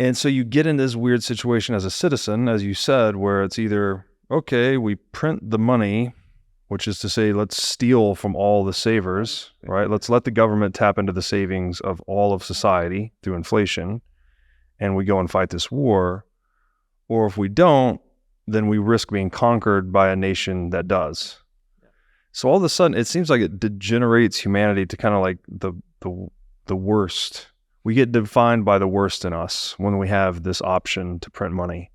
And so you get in this weird situation as a citizen, as you said, where it's either, okay, we print the money, which is to say, let's steal from all the savers, right? Let's let the government tap into the savings of all of society through inflation, and we go and fight this war. Or if we don't, then we risk being conquered by a nation that does. So all of a sudden, it seems like it degenerates humanity to kind of like the worst. We get defined by the worst in us when we have this option to print money.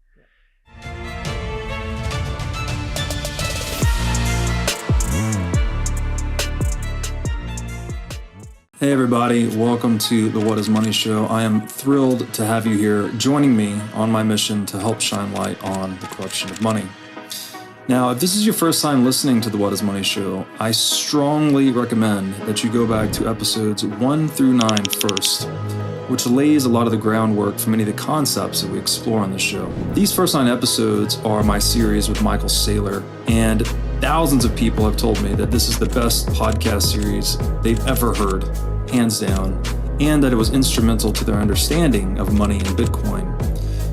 Hey everybody, welcome to the What is Money Show. I am thrilled to have you here joining me on my mission to help shine light on the corruption of money. Now, if this is your first time listening to the What is Money Show, I strongly recommend that you go back to episodes 1 through 9 first, which lays a lot of the groundwork for many of the concepts that we explore on this show. These first 9 episodes are my series with Michael Saylor, and thousands of people have told me that this is the best podcast series they've ever heard, hands down, and that it was instrumental to their understanding of money and Bitcoin.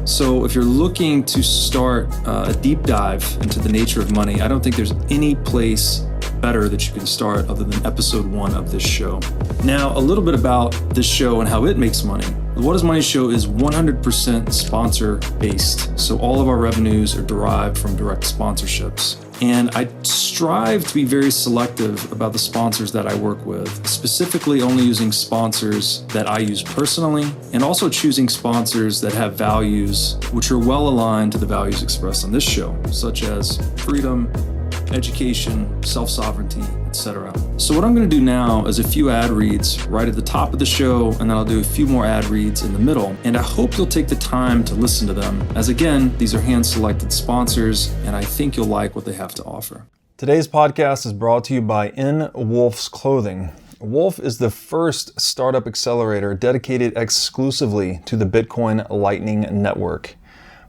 So if you're looking to start a deep dive into the nature of money, I don't think there's any place better that you can start other than episode 1 of this show. Now, a little bit about this show and how it makes money. The What is Money Show is 100% sponsor based. So all of our revenues are derived from direct sponsorships. And I strive to be very selective about the sponsors that I work with, specifically only using sponsors that I use personally, and also choosing sponsors that have values which are well aligned to the values expressed on this show, such as freedom, education, self-sovereignty, etc. So what I'm going to do now is a few ad reads right at the top of the show, and then I'll do a few more ad reads in the middle. And I hope you'll take the time to listen to them, as again, these are hand-selected sponsors, and I think you'll like what they have to offer. Today's podcast is brought to you by In Wolf's Clothing. Wolf is the first startup accelerator dedicated exclusively to the Bitcoin Lightning Network.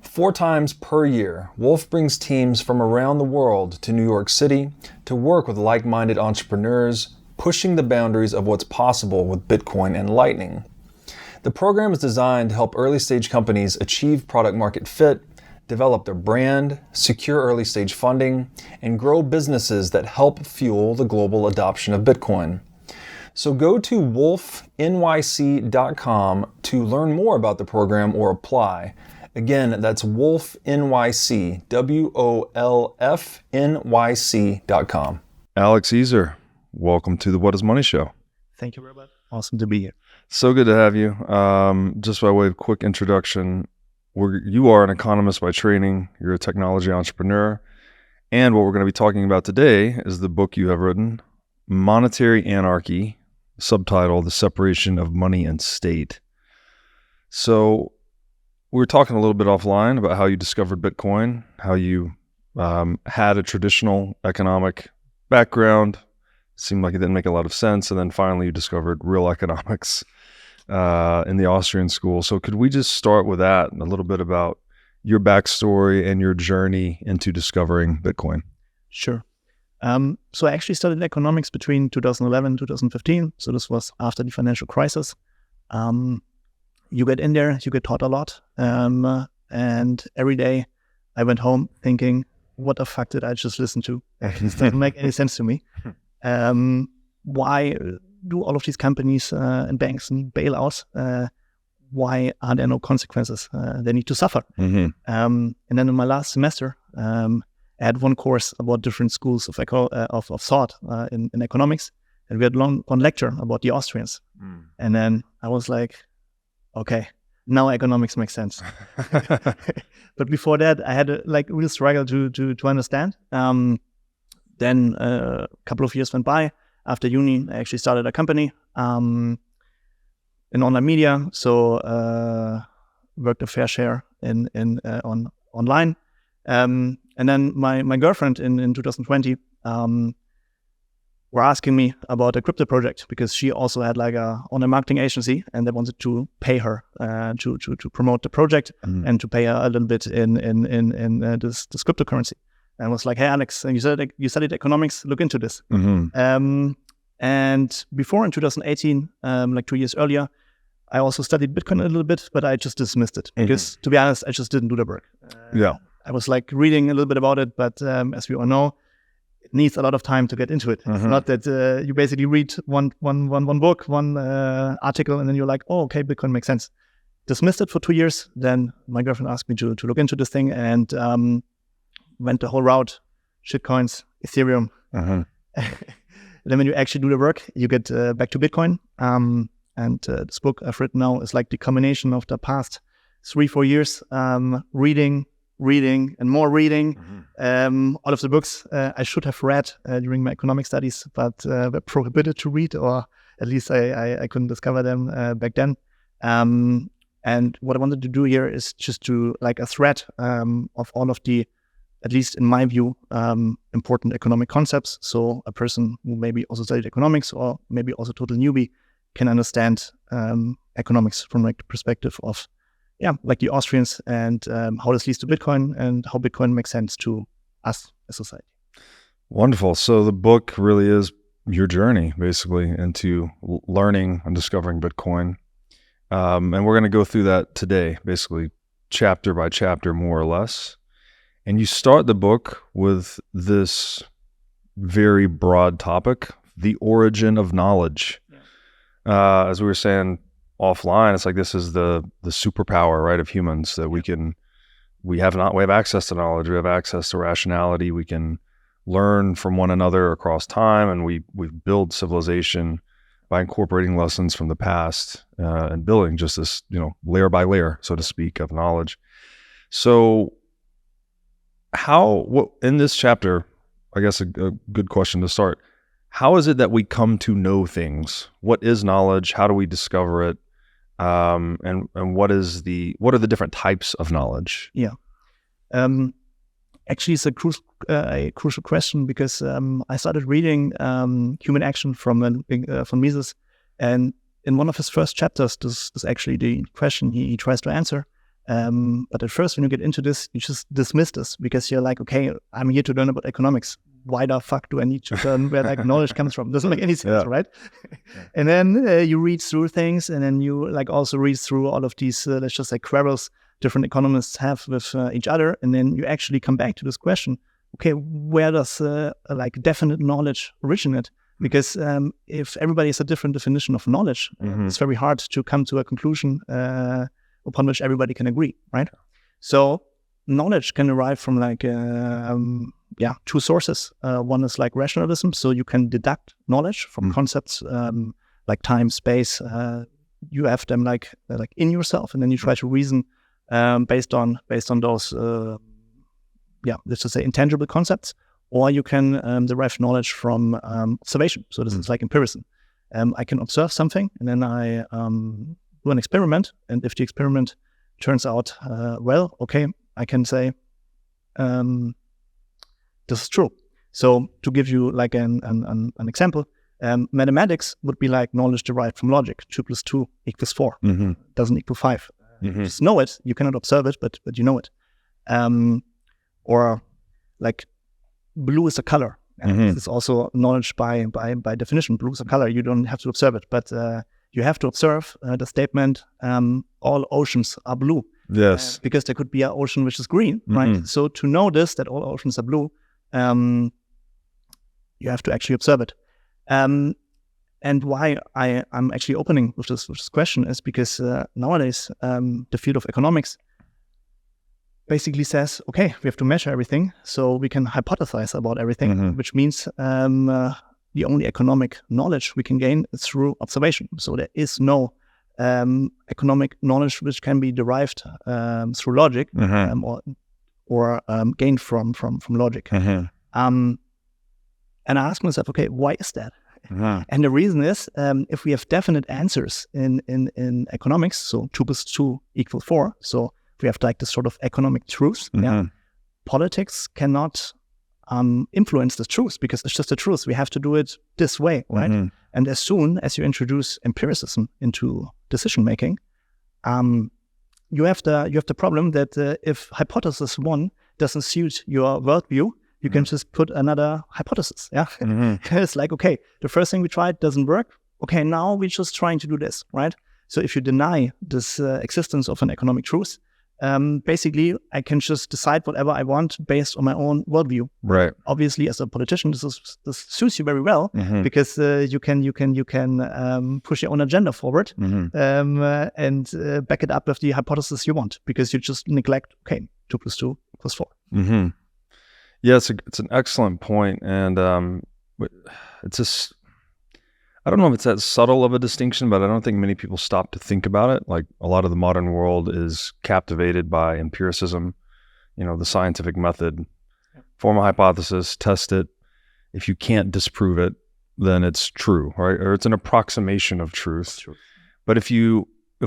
4 times per year, Wolf brings teams from around the world to New York City to work with like-minded entrepreneurs, pushing the boundaries of what's possible with Bitcoin and Lightning. The program is designed to help early-stage companies achieve product-market fit, develop their brand, secure early-stage funding, and grow businesses that help fuel the global adoption of Bitcoin. So go to wolfnyc.com to learn more about the program or apply. Again, that's Wolf NYC, WOLFNYC.com. Alex Jeser, welcome to the What is Money Show. Thank you very much. Awesome to be here. So good to have you. Just by way of quick introduction, you are an economist by training. You're a technology entrepreneur. And what we're going to be talking about today is the book you have written, Monetary Anarchy, subtitle, The Separation of Money and State. So we were talking a little bit offline about how you discovered Bitcoin, how you had a traditional economic background. Seemed like it didn't make a lot of sense. And then finally you discovered real economics in the Austrian school. So could we just start with that, a little bit about your backstory and your journey into discovering Bitcoin? Sure. So I actually studied economics between 2011 and 2015. So this was after the financial crisis. You get in there, you get taught a lot. And every day I went home thinking, what the fuck did I just listen to? It doesn't make any sense to me. Why do all of these companies and banks need bailouts? Why are there no consequences? They need to suffer. Mm-hmm. And then in my last semester, I had one course about different schools of thought in economics. And we had one lecture about the Austrians. Mm. And then I was like, okay, now economics makes sense. But before that, I had a real struggle to understand. Then a couple of years went by. After uni, I actually started a company in online media. So worked a fair share on online. And then my girlfriend in 2020 were asking me about a crypto project because she also had on a marketing agency and they wanted to pay her to promote the project and to pay her a little bit in this cryptocurrency. And I was like, hey, Alex, you studied economics, look into this. Mm-hmm. And before in 2018, 2 years earlier, I also studied Bitcoin a little bit, but I just dismissed it because, to be honest, I just didn't do the work. I was like reading a little bit about it, but as we all know, it needs a lot of time to get into it. It's not that you basically read one book, one article, and then you're like, oh, okay, Bitcoin makes sense. Dismissed it for 2 years. Then my girlfriend asked me to look into this thing and went the whole route, shitcoins, Ethereum. Then when you actually do the work, you get back to Bitcoin. And this book I've written now is like the combination of the past 3-4 years, reading, and more reading. All of the books I should have read during my economic studies, but were prohibited to read, or at least I couldn't discover them back then. And what I wanted to do here is just to like a thread of all of the, at least in my view, important economic concepts. So a person who maybe also studied economics or maybe also total newbie can understand economics from like the perspective of, like the Austrians, and how this leads to Bitcoin and how Bitcoin makes sense to us as society. Wonderful. So the book really is your journey, basically, into learning and discovering Bitcoin. And we're going to go through that today, basically, chapter by chapter, more or less. And you start the book with this very broad topic, the origin of knowledge. As we were saying offline, it's like this is the superpower, right, of humans, that we have access to knowledge, we have access to rationality, we can learn from one another across time, and we build civilization by incorporating lessons from the past and building just this, layer by layer, so to speak, of knowledge. So in this chapter, I guess a good question to start, how is it that we come to know things? What is knowledge? How do we discover it? And what are the different types of knowledge? Actually, it's a crucial question, because I started reading Human Action from Mises, and in one of his first chapters, this is actually the question he tries to answer. But at first, when you get into this, you just dismiss this because you're like, okay, I'm here to learn about economics. Why the fuck do I need to learn where like knowledge comes from? Doesn't make any sense, right? And then you read through things, and then you like also read through all of these, let's just say, quarrels different economists have with each other, and then you actually come back to this question: okay, where does like definite knowledge originate? Because if everybody has a different definition of knowledge, it's very hard to come to a conclusion upon which everybody can agree, right? So knowledge can arrive from like two sources. One is like rationalism, so you can deduct knowledge from concepts like time, space. You have them like in yourself, and then you try to reason based on those let's just say intangible concepts. Or you can derive knowledge from observation. So this is like empiricism. I can observe something, and then I do an experiment, and if the experiment turns out well, okay, I can say this is true. So to give you like an example, mathematics would be like knowledge derived from logic. 2 + 2 = 4. Doesn't equal 5. You just know it. You cannot observe it, but you know it. Or like blue is a color. This is also knowledge by definition. Blue is a color. You don't have to observe it, but you have to observe the statement, all oceans are blue. Yes. Because there could be an ocean which is green, right? So to know this, that all oceans are blue, you have to actually observe it. And why I'm actually opening with this question is because nowadays the field of economics basically says, okay, we have to measure everything, so we can hypothesize about everything, which means the only economic knowledge we can gain is through observation. So there is no economic knowledge which can be derived through logic or gained from logic. And I ask myself, okay, why is that? And the reason is, if we have definite answers in economics, so 2 + 2 = 4, so we have like this sort of economic truth. Politics cannot influence the truth because it's just the truth. We have to do it this way, right? And as soon as you introduce empiricism into decision making, you have the problem that if hypothesis 1 doesn't suit your worldview, you can just put another hypothesis. It's like, okay, the first thing we tried doesn't work. Okay, now we're just trying to do this, right? So if you deny this existence of an economic truth, basically I can just decide whatever I want based on my own worldview. Right. Obviously, as a politician, this suits you very well because you can push your own agenda forward and back it up with the hypothesis you want, because you just neglect 2 + 2 = 4. Yeah, it's an excellent point, and it's just, I don't know if it's that subtle of a distinction, but I don't think many people stop to think about it. Like, a lot of the modern world is captivated by empiricism, the scientific method. Form a hypothesis, test it. If you can't disprove it, then it's true, right? Or it's an approximation of truth. But if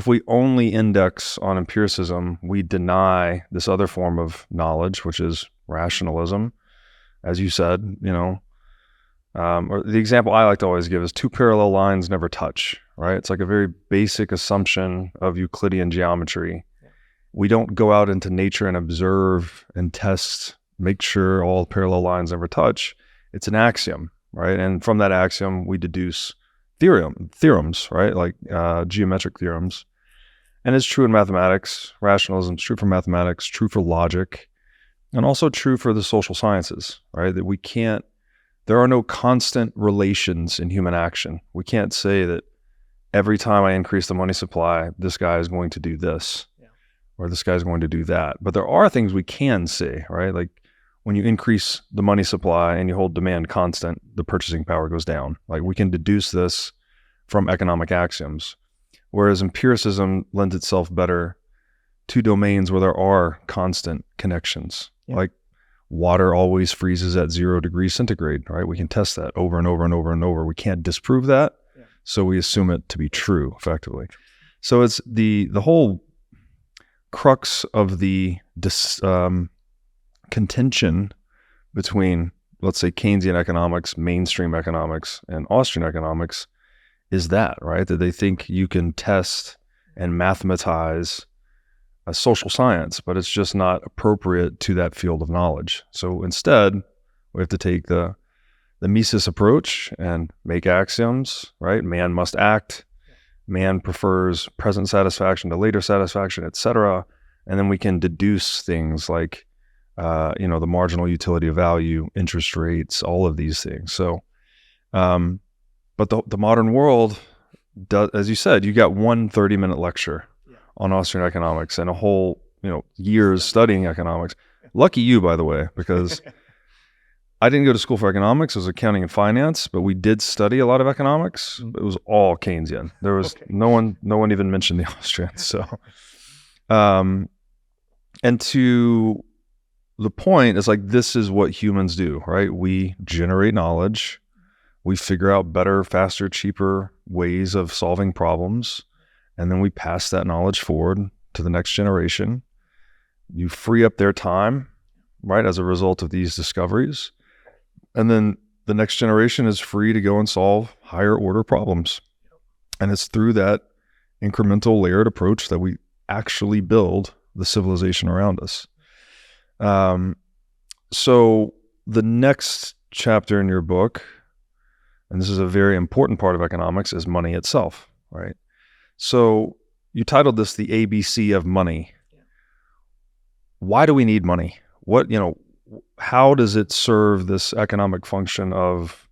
we only index on empiricism, we deny this other form of knowledge, which is rationalism, as you said, or the example I like to always give is 2 parallel lines never touch, right? It's like a very basic assumption of Euclidean geometry. We don't go out into nature and observe and test, make sure all parallel lines never touch. It's an axiom, right? And from that axiom, we deduce theorems, right? Like geometric theorems. And it's true in mathematics. Rationalism is true for mathematics, true for logic, and also true for the social sciences, right? That there are no constant relations in human action. We can't say that every time I increase the money supply, this guy is going to do this, or this guy is going to do that. But there are things we can say, right? Like, when you increase the money supply and you hold demand constant, the purchasing power goes down. Like, we can deduce this from economic axioms, whereas empiricism lends itself better to domains where there are constant connections. Like, water always freezes at 0 degrees centigrade, right? We can test that over and over and over and over. We can't disprove that, so we assume it to be true, effectively. So it's the whole crux of the contention between, let's say, Keynesian economics, mainstream economics, and Austrian economics is that, right? That they think you can test and mathematize a social science, but it's just not appropriate to that field of knowledge. So instead, we have to take the Mises approach and make axioms, right? Man must act. Man prefers present satisfaction to later satisfaction, etc. And then we can deduce things like, the marginal utility of value, interest rates, all of these things. So, but the modern world does, as you said, you got one 30-minute lecture on Austrian economics and a whole, years studying economics. Lucky you, by the way, because I didn't go to school for economics. It was accounting and finance, but we did study a lot of economics. It was all Keynesian. There was no one even mentioned the Austrians. So, and to the point is, like, this is what humans do, right? We generate knowledge. We figure out better, faster, cheaper ways of solving problems. And then we pass that knowledge forward to the next generation. You free up their time, right, as a result of these discoveries. And then the next generation is free to go and solve higher order problems. And it's through that incremental layered approach that we actually build the civilization around us. So the next chapter in your book, and this is a very important part of economics, is money itself, right? So you titled this the ABC of money. Why do we need money? How does it serve this economic function of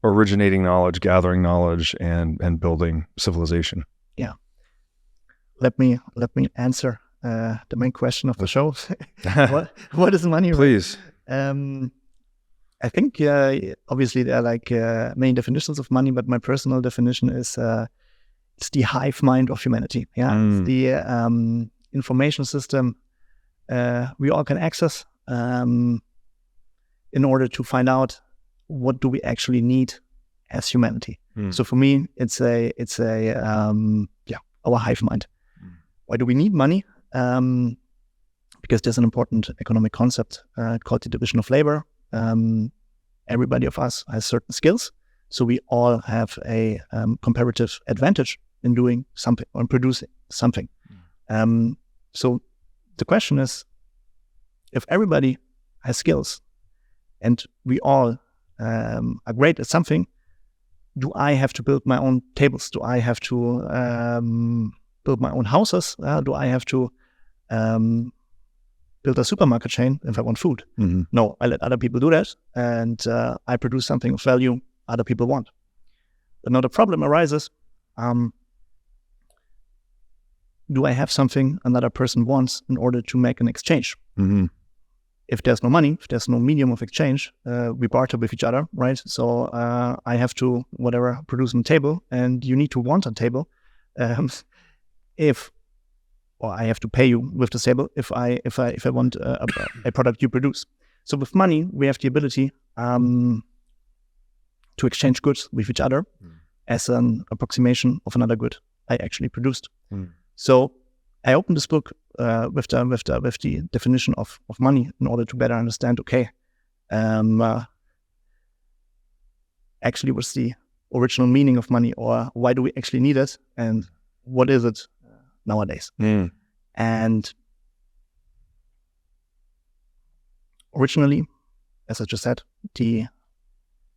originating knowledge, gathering knowledge, and building civilization? Yeah. Let me answer the main question of the show. What is money? Please. I think obviously there are many definitions of money, but my personal definition is it's the hive mind of humanity. It's the information system we all can access in order to find out what do we actually need as humanity. So for me, it's our hive mind. Why do we need money? Because there's an important economic concept called the division of labor. Everybody of us has certain skills, so we all have a comparative advantage in doing something or in producing something. So the question is, if everybody has skills and we all are great at something, do I have to build my own tables? Do I have to build my own houses? Do I have to build a supermarket chain if I want food? Mm-hmm. No, I let other people do that, and I produce something of value other people want. But now the problem arises, do I have something another person wants in order to make an exchange? Mm-hmm. If there's no money, if there's no medium of exchange, we barter with each other, right? So I have to, whatever, produce a table, and you need to want a table. Or I have to pay you with the table if I want a product you produce. So with money, we have the ability to exchange goods with each other as an approximation of another good I actually produced. So I opened this book with the definition of money in order to better understand, actually what's the original meaning of money, or why do we actually need it, and what is it nowadays? And originally, as I just said, the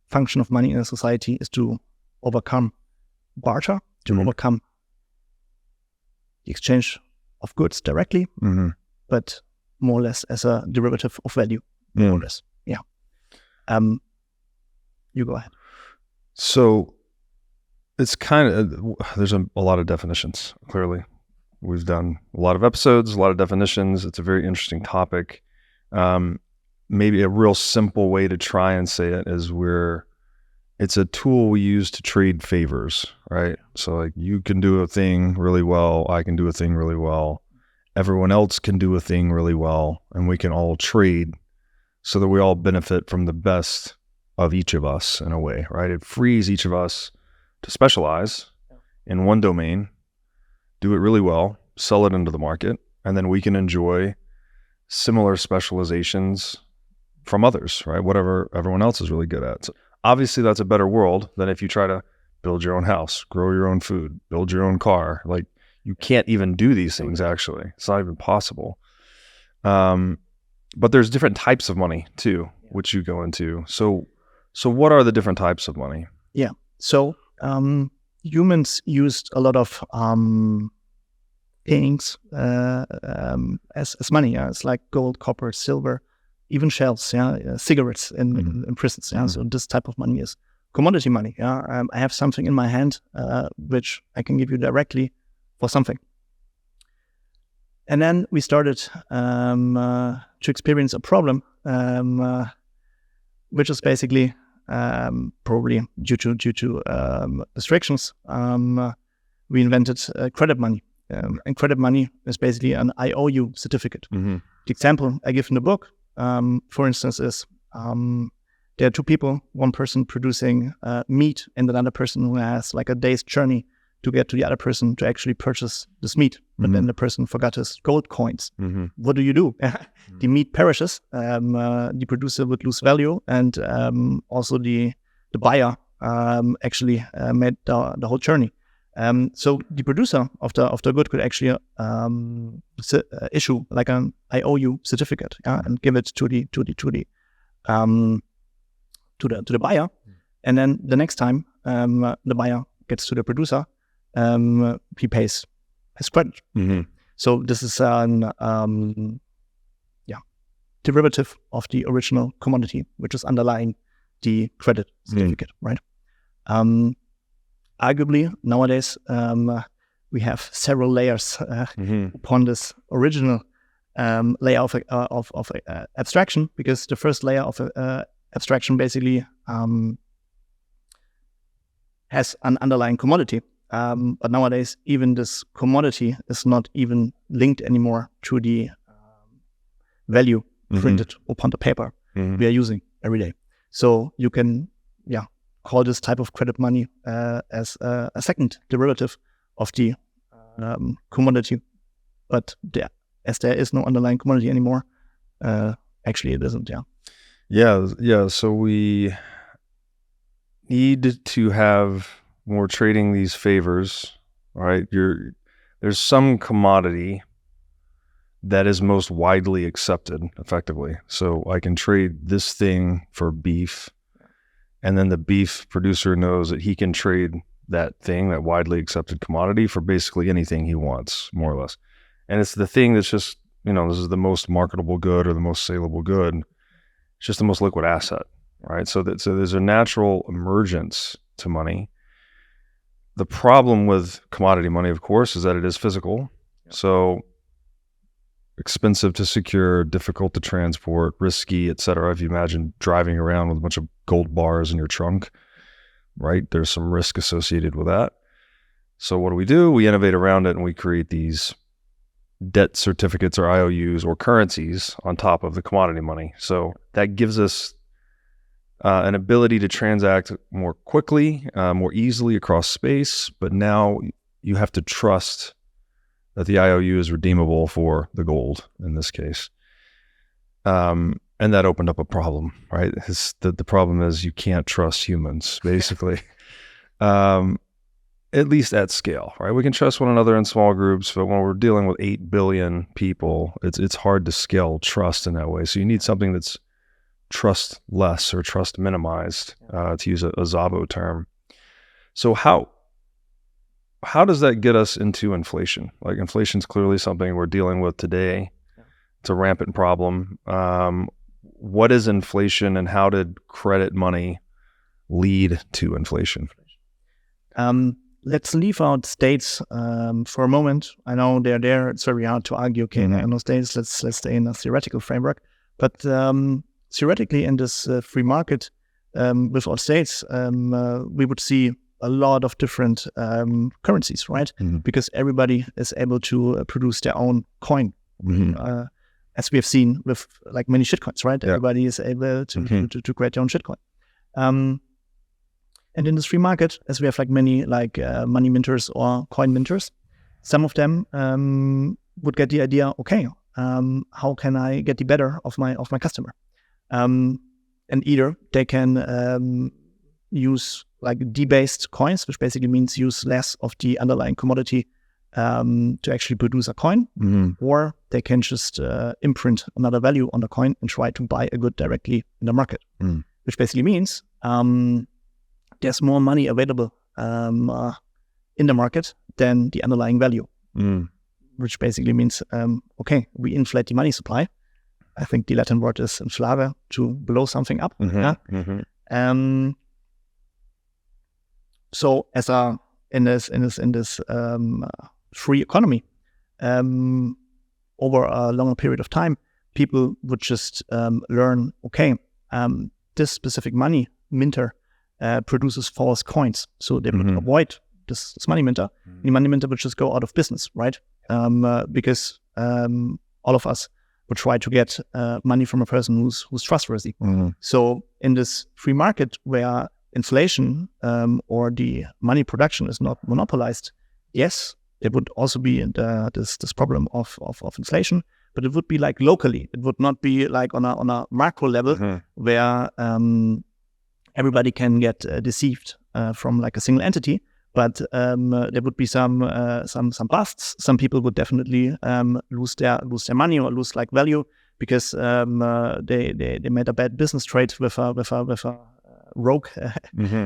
function of money in a society is to overcome barter, to overcome the exchange of goods directly, but more or less as a derivative of value, more or less. Yeah. You go ahead. So it's kind of, there's a lot of definitions, clearly. We've done a lot of episodes, a lot of definitions. It's a very interesting topic. Maybe a real simple way to try and say it is it's a tool we use to trade favors, right? So like, you can do a thing really well, I can do a thing really well, everyone else can do a thing really well, and we can all trade so that we all benefit from the best of each of us in a way, right? It frees each of us to specialize in one domain, do it really well, sell it into the market, and then we can enjoy similar specializations from others, right? Whatever everyone else is really good at. So obviously, that's a better world than if you try to build your own house, grow your own food, build your own car. Like, you can't even do these things, actually. It's not even possible. But there's different types of money, too, which you go into. So what are the different types of money? Yeah. So humans used a lot of things as money. It's like gold, copper, silver, even shells, cigarettes in prisons. So this type of money is commodity money. I have something in my hand which I can give you directly for something. And then we started to experience a problem, which is basically probably due to restrictions. We invented credit money. And credit money is basically an IOU certificate. The example I give in the book, for instance, is there are two people, one person producing meat and another person who has like a day's journey to get to the other person to actually purchase this meat. But then the person forgot his gold coins. What do? The meat perishes, the producer would lose value, and also the buyer actually made the whole journey. So the producer of the good could actually issue like an IOU certificate, and give it to the buyer, and then the next time the buyer gets to the producer, he pays his credit. So this is an derivative of the original commodity, which is underlying the credit certificate, right? Arguably, nowadays, we have several layers upon this original layer of abstraction, because the first layer of abstraction basically has an underlying commodity. But nowadays, even this commodity is not even linked anymore to the value printed upon the paper we are using every day. So you can, call this type of credit money as a second derivative of the commodity. But as there is no underlying commodity anymore, actually it isn't. Yeah. So we need to have more trading these favors, right? There's some commodity that is most widely accepted effectively. So I can trade this thing for beef, and then the beef producer knows that he can trade that thing, that widely accepted commodity, for basically anything he wants, more or less. And it's the thing that's just, this is the most marketable good or the most saleable good. It's just the most liquid asset, right? So there's a natural emergence to money. The problem with commodity money, of course, is that it is physical. So expensive to secure, difficult to transport, risky, et cetera. If you imagine driving around with a bunch of gold bars in your trunk, right? There's some risk associated with that. So what do? We innovate around it and we create these debt certificates or IOUs or currencies on top of the commodity money. So that gives us an ability to transact more quickly, more easily across space. But now you have to trust that the IOU is redeemable for the gold in this case. And that opened up a problem, right? The problem is you can't trust humans, basically. At least at scale, right? We can trust one another in small groups, but when we're dealing with 8 billion people, it's hard to scale trust in that way. So you need something that's trust less or trust minimized, to use a Szabo term. So how does that get us into inflation? Like, inflation's clearly something we're dealing with today. It's a rampant problem. What is inflation, and how did credit money lead to inflation? Let's leave out states for a moment. I know they're there. It's very hard to argue. Okay, there are no states. Let's stay in a theoretical framework. But theoretically, in this free market without states, we would see a lot of different currencies, right? Because everybody is able to produce their own coin, as we have seen with like many shitcoins, right? Everybody is able to create their own shitcoin. And in this free market, as we have like many money minters or coin minters, some of them would get the idea, okay, how can I get the better of my customer? And either they can use like debased coins, which basically means use less of the underlying commodity to actually produce a coin, or they can just imprint another value on the coin and try to buy a good directly in the market, which basically means there's more money available in the market than the underlying value, which basically means, okay, we inflate the money supply. I think the Latin word is inflare, to blow something up. So as in this free economy, over a longer period of time, people would just learn, okay, this specific money minter produces false coins. So they would avoid this money minter. The money minter would just go out of business, right? Because all of us would try to get money from a person who's trustworthy. So in this free market where inflation or the money production is not monopolized, yes, there would also be this problem of inflation, but it would be like locally. It would not be like on a macro level where everybody can get deceived from like a single entity. But there would be some busts. Some people would definitely lose their money or lose like value because they made a bad business trade with a rogue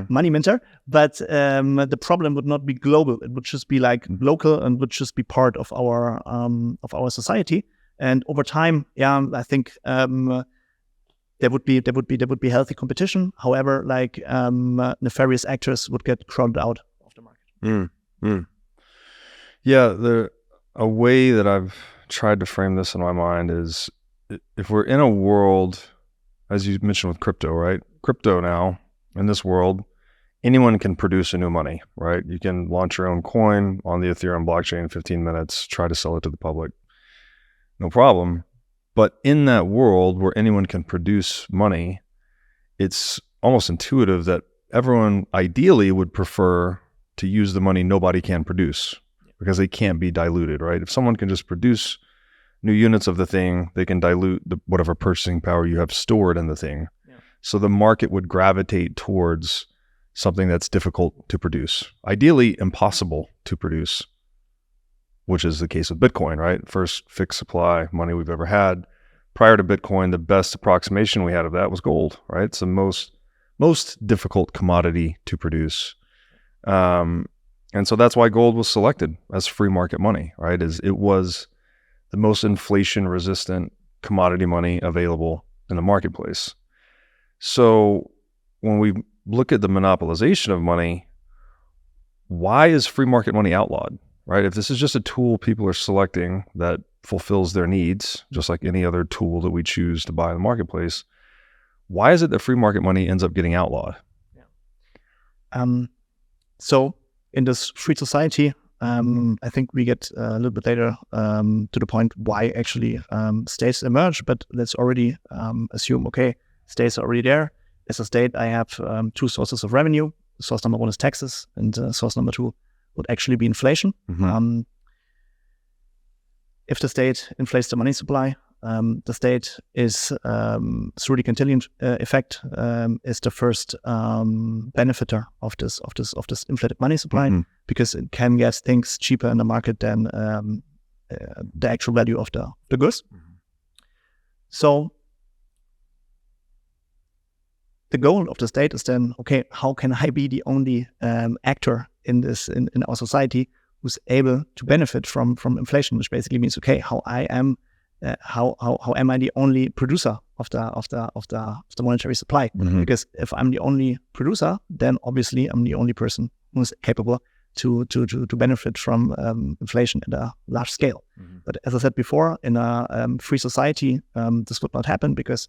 money minter. But the problem would not be global. It would just be like local and would just be part of our society. And over time, I think there would be healthy competition. However, like nefarious actors would get crowded out of the market. Yeah, a way that I've tried to frame this in my mind is, if we're in a world, as you mentioned with crypto, right? Crypto now, in this world, anyone can produce a new money, right? You can launch your own coin on the Ethereum blockchain in 15 minutes, try to sell it to the public. No problem. But in that world where anyone can produce money, it's almost intuitive that everyone ideally would prefer to use the money nobody can produce, because they can't be diluted, right? If someone can just produce new units of the thing, they can dilute whatever purchasing power you have stored in the thing. So the market would gravitate towards something that's difficult to produce, ideally impossible to produce, which is the case with Bitcoin, right? First fixed supply money we've ever had. Prior to Bitcoin, the best approximation we had of that was gold, right? It's the most most difficult commodity to produce. And so that's why gold was selected as free market money, right? It was the most inflation resistant commodity money available in the marketplace. So when we look at the monopolization of money, why is free market money outlawed, right? If this is just a tool people are selecting that fulfills their needs, just like any other tool that we choose to buy in the marketplace, why is it that free market money ends up getting outlawed? So in this free society, I think we get a little bit later to the point why actually states emerge, but let's already assume, okay, states are already there. As a state, I have two sources of revenue. Source number one is taxes, and source number two would actually be inflation. If the state inflates the money supply, the state is, through the Cantillon effect, is the first benefiter of this inflated money supply, because it can get things cheaper in the market than the actual value of the goods. So the goal of the state is then, okay, how can I be the only actor in our society who's able to benefit from inflation, which basically means, okay, how am I the only producer of the monetary supply? Because if I'm the only producer, then obviously I'm the only person who's capable to benefit from inflation at a large scale. But as I said before, in a free society, this would not happen because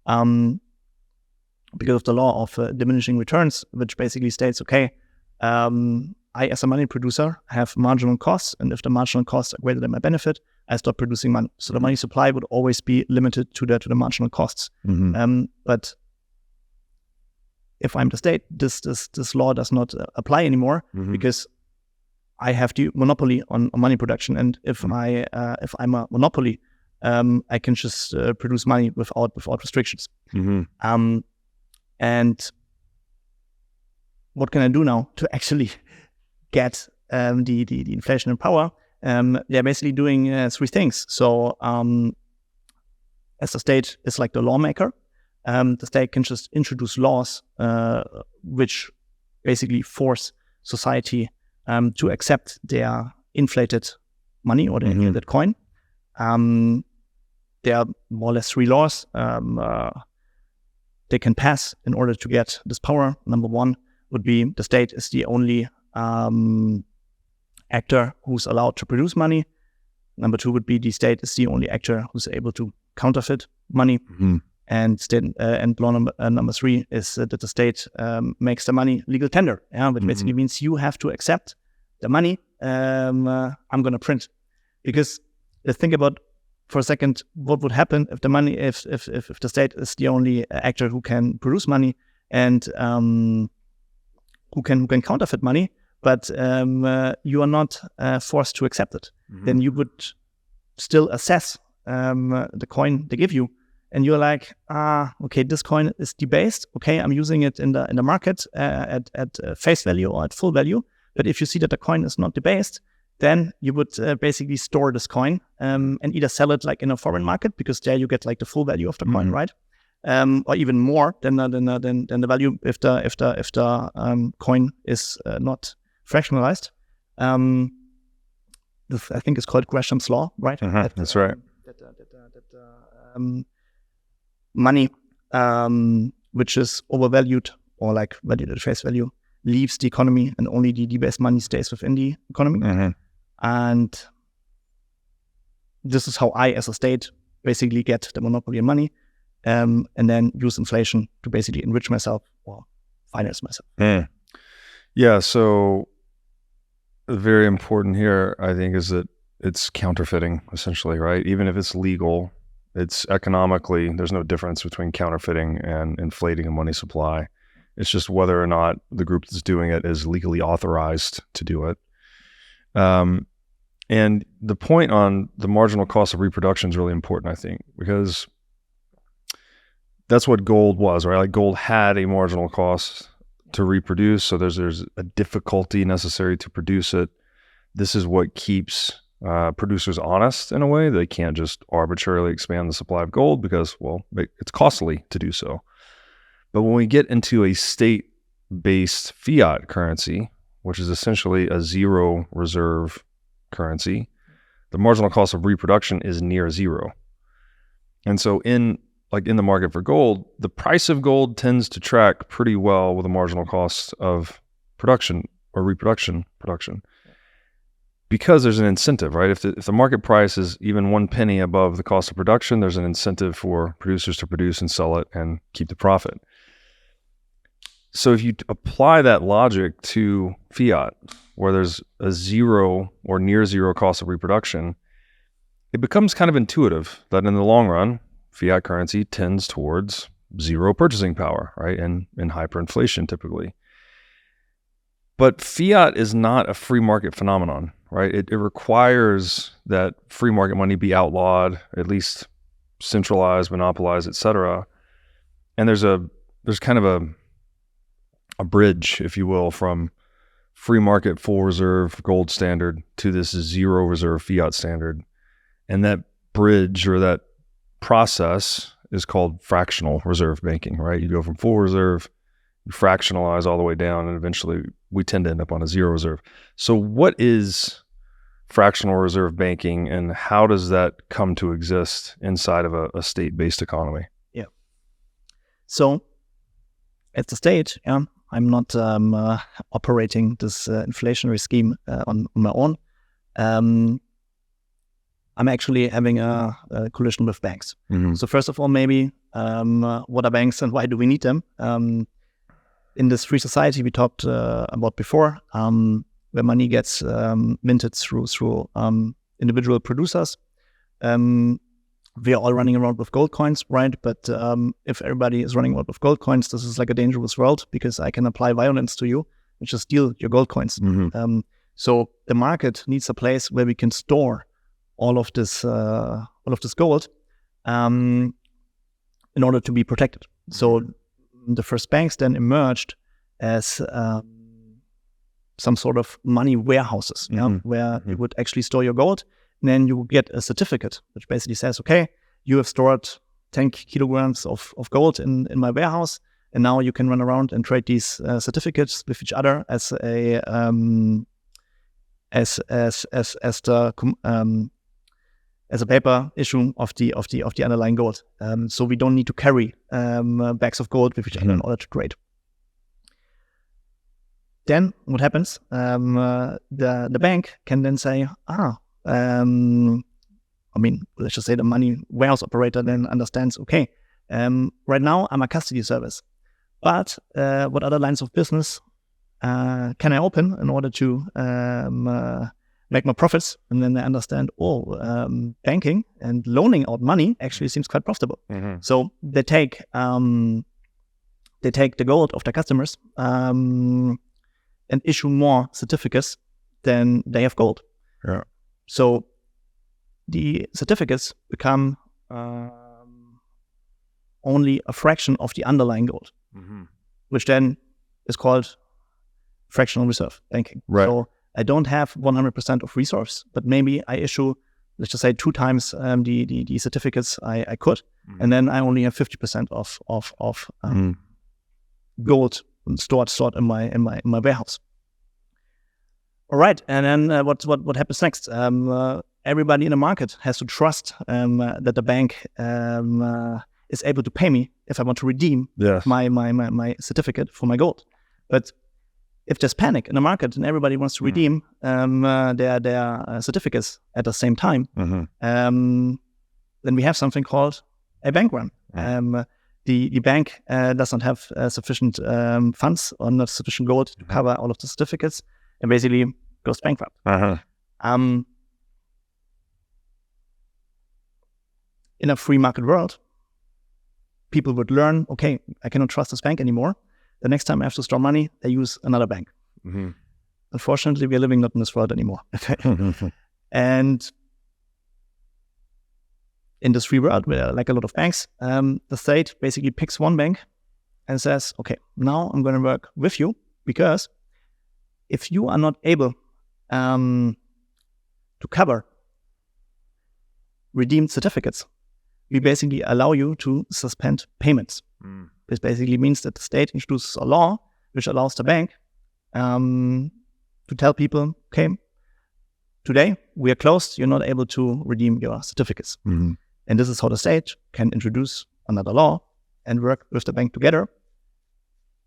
of the law of diminishing returns, which basically states, okay, I, as a money producer, have marginal costs, and if the marginal costs are greater than my benefit, I stop producing money. So the money supply would always be limited to the marginal costs. But if I'm the state, this law does not apply anymore because I have the monopoly on money production. And if I'm a monopoly, I can just produce money without restrictions. And what can I do now to actually get the inflation in power? They're basically doing three things. So as the state is like the lawmaker, the state can just introduce laws which basically force society to accept their inflated money or their inflated coin. There are more or less three laws they can pass in order to get this power. Number one would be the state is the only actor who's allowed to produce money. Number two would be the state is the only actor who's able to counterfeit money. And law number three is that the state makes the money legal tender, which basically means you have to accept the money I'm going to print. Because think about for a second what would happen if the money, if the state is the only actor who can produce money and who can counterfeit money, but you are not forced to accept it. Then you would still assess the coin they give you, and you're like, okay, this coin is debased. Okay, I'm using it in the market at face value or at full value. But if you see that the coin is not debased, then you would basically store this coin and either sell it like in a foreign market, because there you get like the full value of the coin, right? Or even more than the value if the coin is not fractionalized. This, I think, is called Gresham's law, right? That's right. Money which is overvalued or like valued at face value leaves the economy, and only the debased money stays within the economy. And this is how I, as a state, basically get the monopoly on money, and then use inflation to basically enrich myself or finance myself. Yeah, so very important here, I think, is that it's counterfeiting, essentially, right? Even if it's legal, it's economically, there's no difference between counterfeiting and inflating a money supply. It's just whether or not the group that's doing it is legally authorized to do it. And the point on the marginal cost of reproduction is really important, I think, because that's what gold was, right? Like gold had a marginal cost to reproduce, so there's a difficulty necessary to produce it. This is what keeps producers honest in a way. They can't just arbitrarily expand the supply of gold because, well, it's costly to do so. But when we get into a state-based fiat currency, which is essentially a zero reserve currency, the marginal cost of reproduction is near zero. And so in the market for gold, the price of gold tends to track pretty well with the marginal cost of production or reproduction because there's an incentive, right? If the market price is even 1 penny above the cost of production, there's an incentive for producers to produce and sell it and keep the profit. So if you apply that logic to fiat, where there's a zero or near zero cost of reproduction, it becomes kind of intuitive that in the long run, fiat currency tends towards zero purchasing power, right? And hyperinflation typically. But fiat is not a free market phenomenon, right? It requires that free market money be outlawed, at least centralized, monopolized, etc. And there's kind of a bridge, if you will, from free market full reserve gold standard to this zero reserve fiat standard. And that bridge or that process is called fractional reserve banking, right? You go from full reserve, you fractionalize all the way down, and eventually we tend to end up on a zero reserve. So what is fractional reserve banking, and how does that come to exist inside of a state-based economy? Yeah. So at the state, I'm not operating this inflationary scheme on my own. I'm actually having a collision with banks. Mm-hmm. So first of all, maybe what are banks and why do we need them? In this free society we talked about before, where money gets minted through individual producers. We are all running around with gold coins, right? But if everybody is running around with gold coins, this is like a dangerous world because I can apply violence to you and just steal your gold coins. Mm-hmm. So the market needs a place where we can store all of this gold in order to be protected. So the first banks then emerged as some sort of money warehouses, where you would actually store your gold. And then you get a certificate, which basically says, okay, you have stored 10 kilograms of gold in my warehouse, and now you can run around and trade these certificates with each other as a paper issue of the underlying gold. So we don't need to carry bags of gold with each other in order to trade. Then what happens? The bank can then say, let's just say the money warehouse operator then understands, okay, right now I'm a custody service, but what other lines of business can I open in order to make my profits? And then they understand, banking and loaning out money actually seems quite profitable. Mm-hmm. So they take the gold of their customers and issue more certificates than they have gold. Yeah. So the certificates become only a fraction of the underlying gold, which then is called fractional reserve banking. Right. So I don't have 100% of resource, but maybe I issue, let's just say 2 times the certificates I could, and then I only have 50% of gold stored in my warehouse. All right, and then what happens next? Everybody in the market has to trust that the bank is able to pay me if I want to redeem my certificate for my gold. But if there's panic in the market and everybody wants to redeem their certificates at the same time, then we have something called a bank run. The bank does not have sufficient funds or not sufficient gold to cover all of the certificates, and basically goes bankrupt. In a free market world, people would learn, okay, I cannot trust this bank anymore. The next time I have to store money, I use another bank. Unfortunately, we are living not in this world anymore. And in this free world, where like a lot of banks, the state basically picks one bank and says, okay, now I'm going to work with you, because if you are not able to cover redeemed certificates, we basically allow you to suspend payments. This basically means that the state introduces a law which allows the bank to tell people, okay, today we are closed, you're not able to redeem your certificates. Mm-hmm. And this is how the state can introduce another law and work with the bank together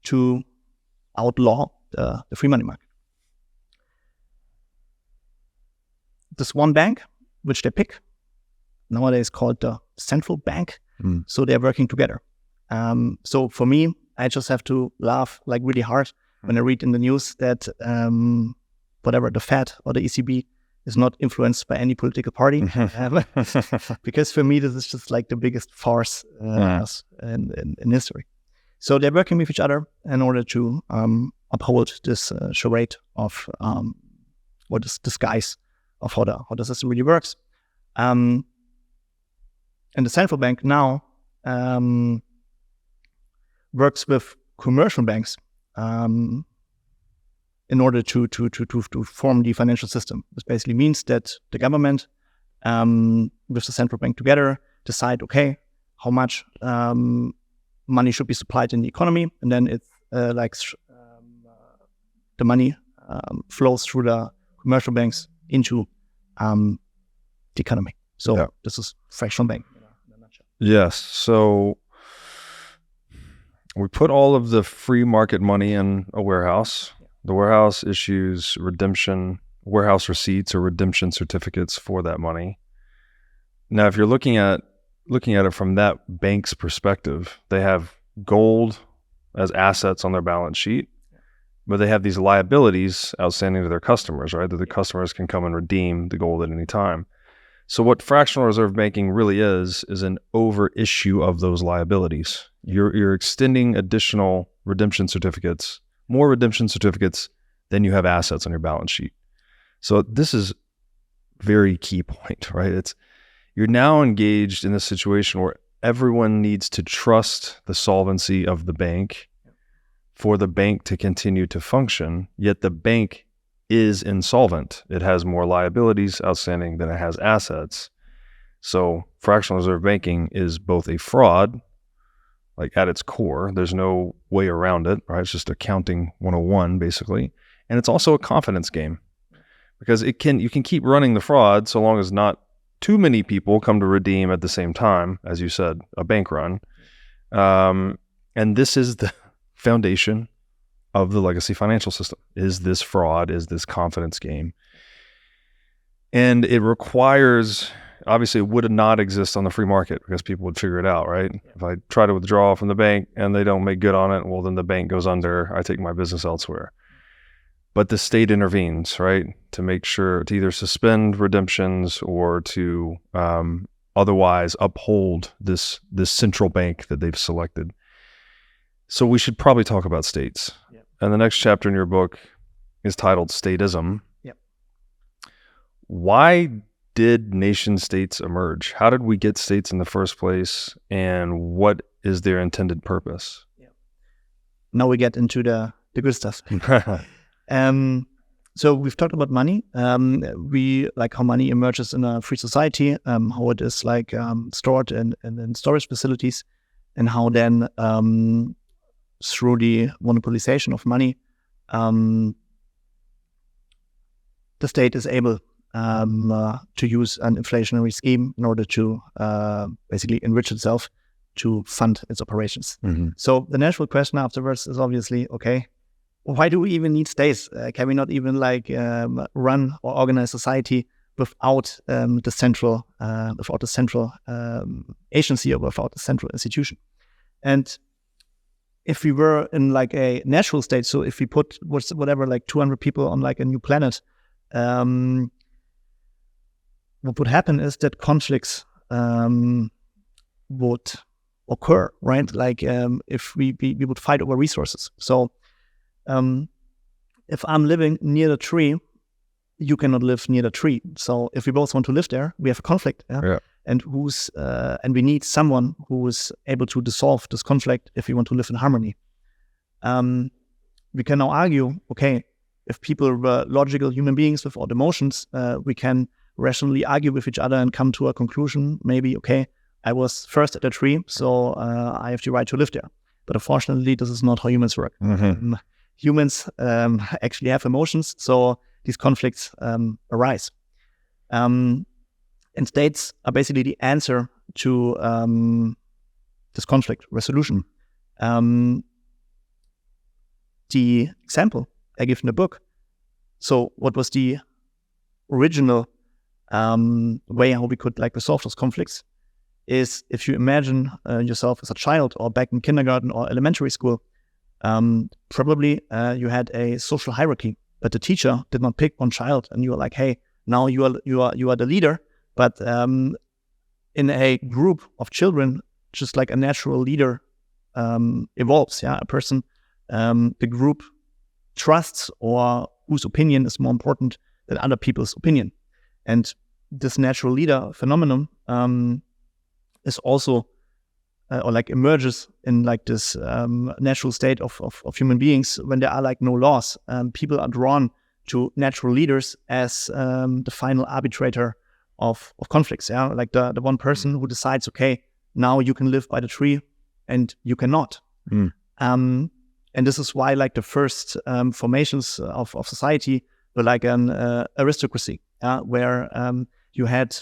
to outlaw the free money market. This one bank, which they pick, nowadays called the central bank. So they're working together. So for me, I just have to laugh like really hard when I read in the news that whatever the Fed or the ECB is not influenced by any political party. Because for me, this is just like the biggest farce in history. So they're working with each other in order to uphold this charade of or this disguise of how the system really works. And the central bank now works with commercial banks in order to form the financial system. This basically means that the government with the central bank together decide, okay, how much money should be supplied in the economy, and then it's the money flows through the commercial banks into the economy. So this is fractional bank in a nutshell. Yes. So we put all of the free market money in a warehouse. The warehouse issues warehouse receipts or redemption certificates for that money. Now, if you're looking at it from that bank's perspective, they have gold as assets on their balance sheet, but they have these liabilities outstanding to their customers, right? That the customers can come and redeem the gold at any time. So what fractional reserve banking really is an overissue of those liabilities. You're extending additional redemption certificates, more redemption certificates than you have assets on your balance sheet. So this is very key point, right? You're now engaged in a situation where everyone needs to trust the solvency of the bank for the bank to continue to function, yet the bank is insolvent. It has more liabilities outstanding than it has assets. So fractional reserve banking is both a fraud, like at its core, there's no way around it, right? It's just accounting 101 basically. And it's also a confidence game because you can keep running the fraud so long as not too many people come to redeem at the same time, as you said, a bank run. And this is the foundation of the legacy financial system, is this fraud, is this confidence game. And it requires, obviously it would not exist on the free market because people would figure it out, right? Yeah. If I try to withdraw from the bank and they don't make good on it, well, then the bank goes under, I take my business elsewhere. But the state intervenes, right? To make sure to either suspend redemptions or to otherwise uphold this central bank that they've selected. So we should probably talk about states. Yep. And the next chapter in your book is titled Statism. Yep. Why did nation states emerge? How did we get states in the first place? And what is their intended purpose? Yep. Now we get into the good stuff. So we've talked about money. We like how money emerges in a free society, how it is like stored in storage facilities, and how then through the monopolization of money, the state is able to use an inflationary scheme in order to basically enrich itself to fund its operations. Mm-hmm. So the natural question afterwards is obviously, okay, why do we even need states? Can we not even like run or organize society without the central agency or without the central institution? And if we were in like a natural state, so if we put whatever like 200 people on like a new planet, what would happen is that conflicts would occur, right? Like if we would fight over resources. So if I'm living near the tree, you cannot live near the tree. So if we both want to live there, we have a conflict. Yeah. And we need someone who is able to dissolve this conflict if we want to live in harmony. We can now argue, okay, if people were logical human beings without emotions, we can rationally argue with each other and come to a conclusion. Maybe, okay, I was first at the tree, so I have the right to live there. But unfortunately, this is not how humans work. Humans actually have emotions, so these conflicts arise. And states are basically the answer to this conflict resolution. The example I give in the book, so what was the original way how we could resolve those conflicts is if you imagine yourself as a child or back in kindergarten or elementary school, probably you had a social hierarchy, but the teacher did not pick one child and you were like, hey, now you are the leader. But in a group of children, just like a natural leader evolves, a person the group trusts or whose opinion is more important than other people's opinion. And this natural leader phenomenon is also or emerges in this natural state of human beings when there are no laws. People are drawn to natural leaders as the final arbitrator of conflicts. The one person who decides, okay, now you can live by the tree and you cannot. And this is why the first formations of society were an aristocracy, where you had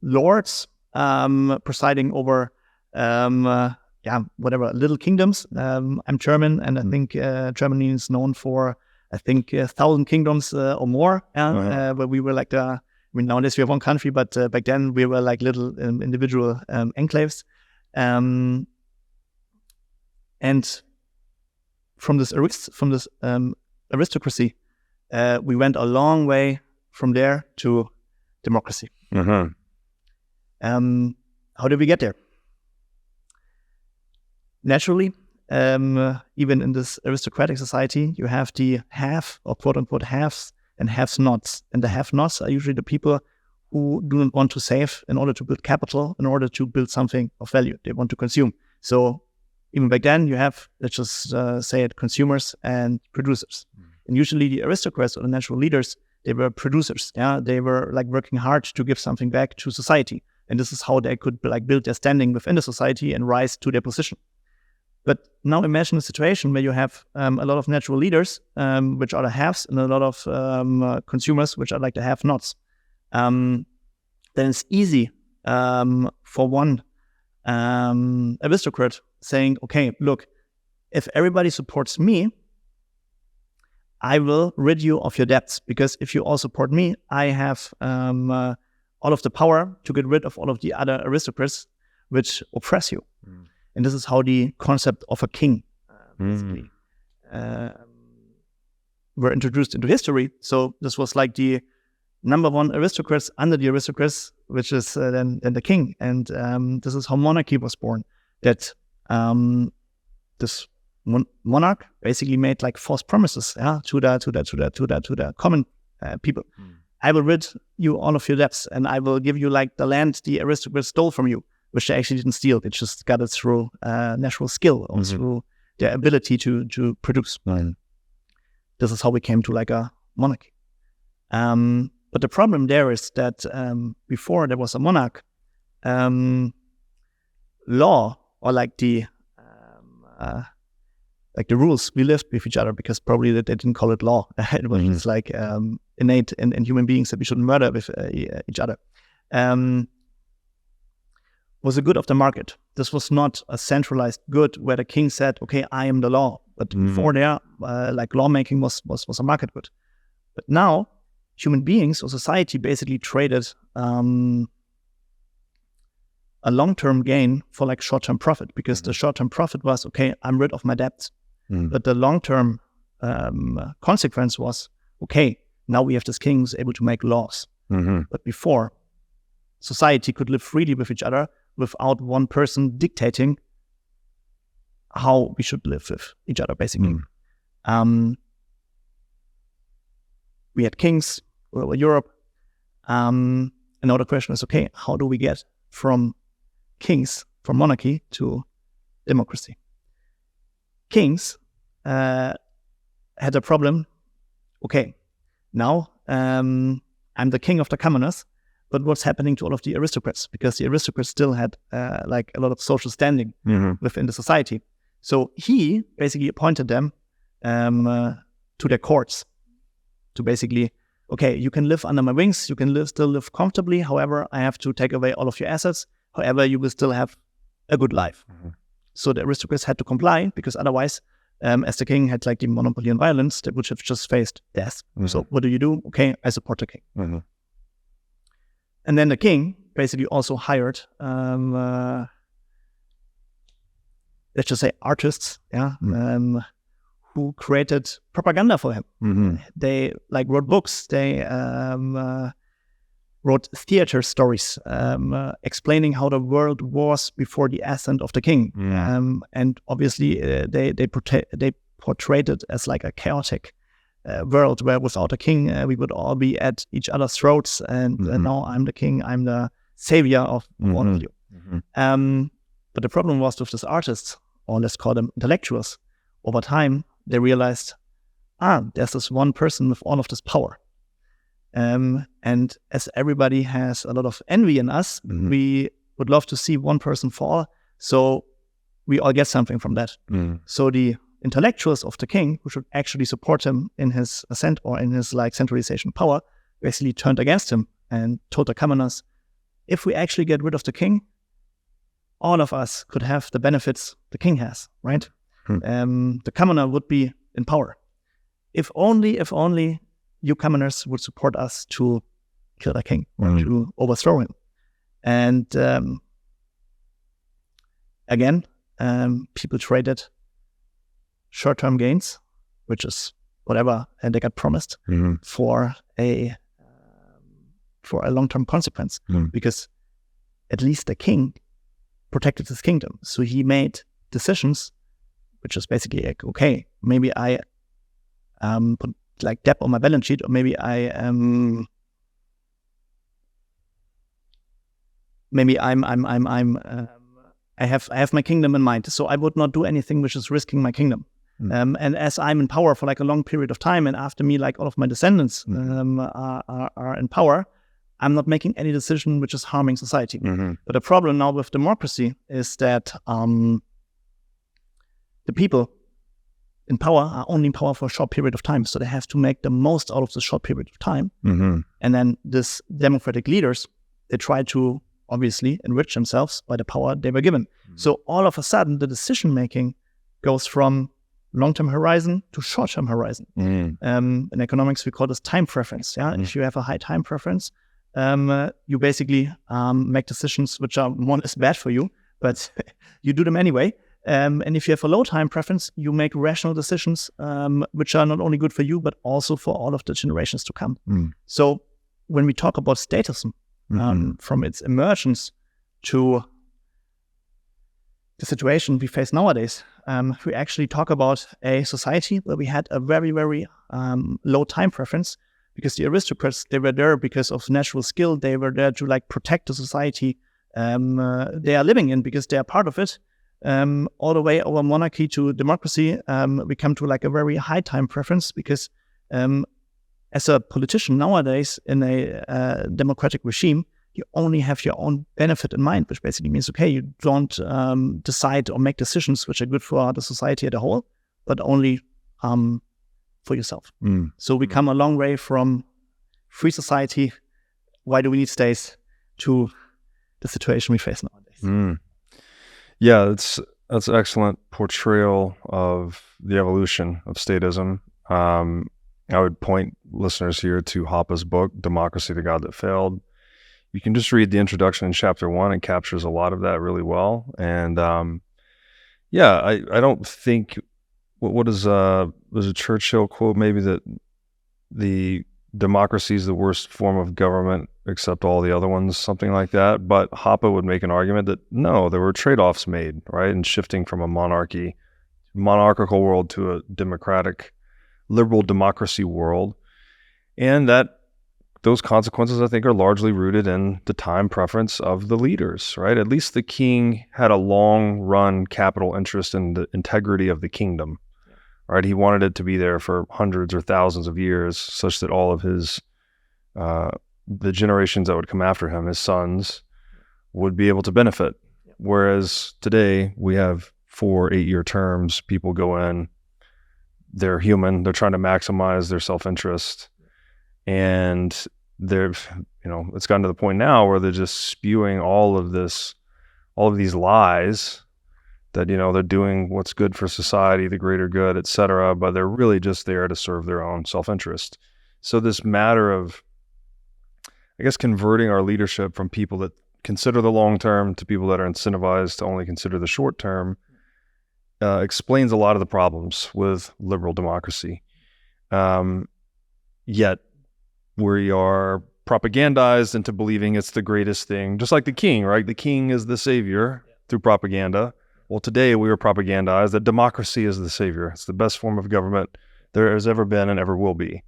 lords presiding over little kingdoms. I'm German, and I think Germany is known for 1,000 kingdoms or more. Where we were nowadays we have one country, but back then we were little individual enclaves. And from this aristocracy, we went a long way from there to democracy. How did we get there? Naturally, even in this aristocratic society, you have the have or quote unquote haves and have-nots. And the have-nots are usually the people who do not want to save in order to build capital, in order to build something of value. They want to consume. So even back then, you have, let's just say it, consumers and producers. And usually the aristocrats or the natural leaders, they were producers. They were working hard to give something back to society. And this is how they could build their standing within the society and rise to their position. But now imagine a situation where you have a lot of natural leaders, which are the haves, and a lot of consumers, which are the have-nots. Then it's easy for one aristocrat saying, okay, look, if everybody supports me, I will rid you of your debts, because if you all support me, I have all of the power to get rid of all of the other aristocrats which oppress you. And this is how the concept of a king basically were introduced into history. So this was the number one aristocrats under the aristocrats, which is then the king. And this is how monarchy was born. That this monarch basically made false promises to the common people. I will rid you all of your debts, and I will give you the land the aristocrats stole from you, which they actually didn't steal. They just got it through natural skill or through their ability to produce. This is how we came to a monarchy. But the problem there is that before there was a monarch, law or the rules, we lived with each other, because probably they didn't call it law. It was just innate in human beings that we shouldn't murder with each other. Was the good of the market. This was not a centralized good where the king said, okay, I am the law. But before there, lawmaking was a market good. But now, human beings or society basically traded a long-term gain for short-term profit, because the short-term profit was, okay, I'm rid of my debts. But the long-term consequence was, okay, now we have this king who's able to make laws. But before, society could live freely with each other without one person dictating how we should live with each other, basically. We had kings all over Europe. And now the question is, okay, how do we get from kings, from monarchy to democracy? Kings had a problem. Okay, now I'm the king of the commoners, but what's happening to all of the aristocrats? Because the aristocrats still had a lot of social standing within the society. So he basically appointed them to their courts to basically, okay, you can live under my wings, you can still live comfortably. However, I have to take away all of your assets. However, you will still have a good life. So the aristocrats had to comply, because otherwise, as the king had like the monopoly on violence, they would have just faced death. So what do? Okay, I support the king. And then the king basically also hired, let's just say, artists, who created propaganda for him. They like wrote books. They wrote theater stories explaining how the world was before the ascent of the king. And obviously, they portrayed it as like a chaotic world where without a king, we would all be at each other's throats. And now I'm the king. I'm the savior of all of you. But the problem was with these artists, or let's call them intellectuals, over time, they realized, there's this one person with all of this power. And as everybody has a lot of envy in us, we would love to see one person fall. So we all get something from that. So the intellectuals of the king, who should actually support him in his ascent or in his like centralization power, basically turned against him and told the commoners, if we actually get rid of the king, all of us could have the benefits the king has, right? The commoner would be in power. If only you commoners would support us to kill the king or to overthrow him. And again, people traded short-term gains, which is whatever and they got promised, for a long-term consequence, because at least the king protected his kingdom. So he made decisions, which is basically like, okay, maybe I put like debt on my balance sheet, or maybe I have my kingdom in mind. So I would not do anything which is risking my kingdom. And as I'm in power for like a long period of time, and after me, like all of my descendants are in power, I'm not making any decision which is harming society. But the problem now with democracy is that the people in power are only in power for a short period of time. So they have to make the most out of the short period of time. And then these democratic leaders, they try to obviously enrich themselves by the power they were given. So all of a sudden, the decision-making goes from long-term horizon to short-term horizon. In economics, we call this time preference. If you have a high time preference, you basically make decisions which are more or less bad for you, but you do them anyway. And if you have a low time preference, you make rational decisions which are not only good for you, but also for all of the generations to come. So when we talk about statism, from its emergence to the situation we face nowadays, we actually talk about a society where we had a very, very low time preference, because the aristocrats, they were there because of natural skill. They were there to like protect the society they are living in, because they are part of it. All the way over monarchy to democracy, we come to like a very high time preference, because as a politician nowadays in a democratic regime, you only have your own benefit in mind, which basically means, okay, you don't decide or make decisions which are good for the society as a whole, but only for yourself. So we come a long way from free society, why do we need states, to the situation we face nowadays. Yeah, that's an excellent portrayal of the evolution of statism. I would point listeners here to Hoppe's book, Democracy, the God That Failed. You can just read the introduction in chapter 1. It captures a lot of that really well. And I don't think, what is was a Churchill quote maybe, that the democracy is the worst form of government except all the other ones, something like that. But Hoppe would make an argument that no, there were trade-offs made, right? And shifting from a monarchical world to a democratic, liberal democracy world. And that those consequences, I think, are largely rooted in the time preference of the leaders, right? At least the king had a long-run capital interest in the integrity of the kingdom, right? He wanted it to be there for hundreds or thousands of years, such that all of his, the generations that would come after him, his sons, would be able to benefit. Whereas today we have for 8-year terms. People go in, they're human, they're trying to maximize their self-interest, and it's gotten to the point now where they're just spewing all of these lies that, they're doing what's good for society, the greater good, et cetera, but they're really just there to serve their own self-interest. So this matter of, I guess, converting our leadership from people that consider the long term to people that are incentivized to only consider the short term explains a lot of the problems with liberal democracy. Yet we are propagandized into believing it's the greatest thing, just like the king, right? The king is the savior through propaganda. Well, today we are propagandized that democracy is the savior. It's the best form of government there has ever been and ever will be.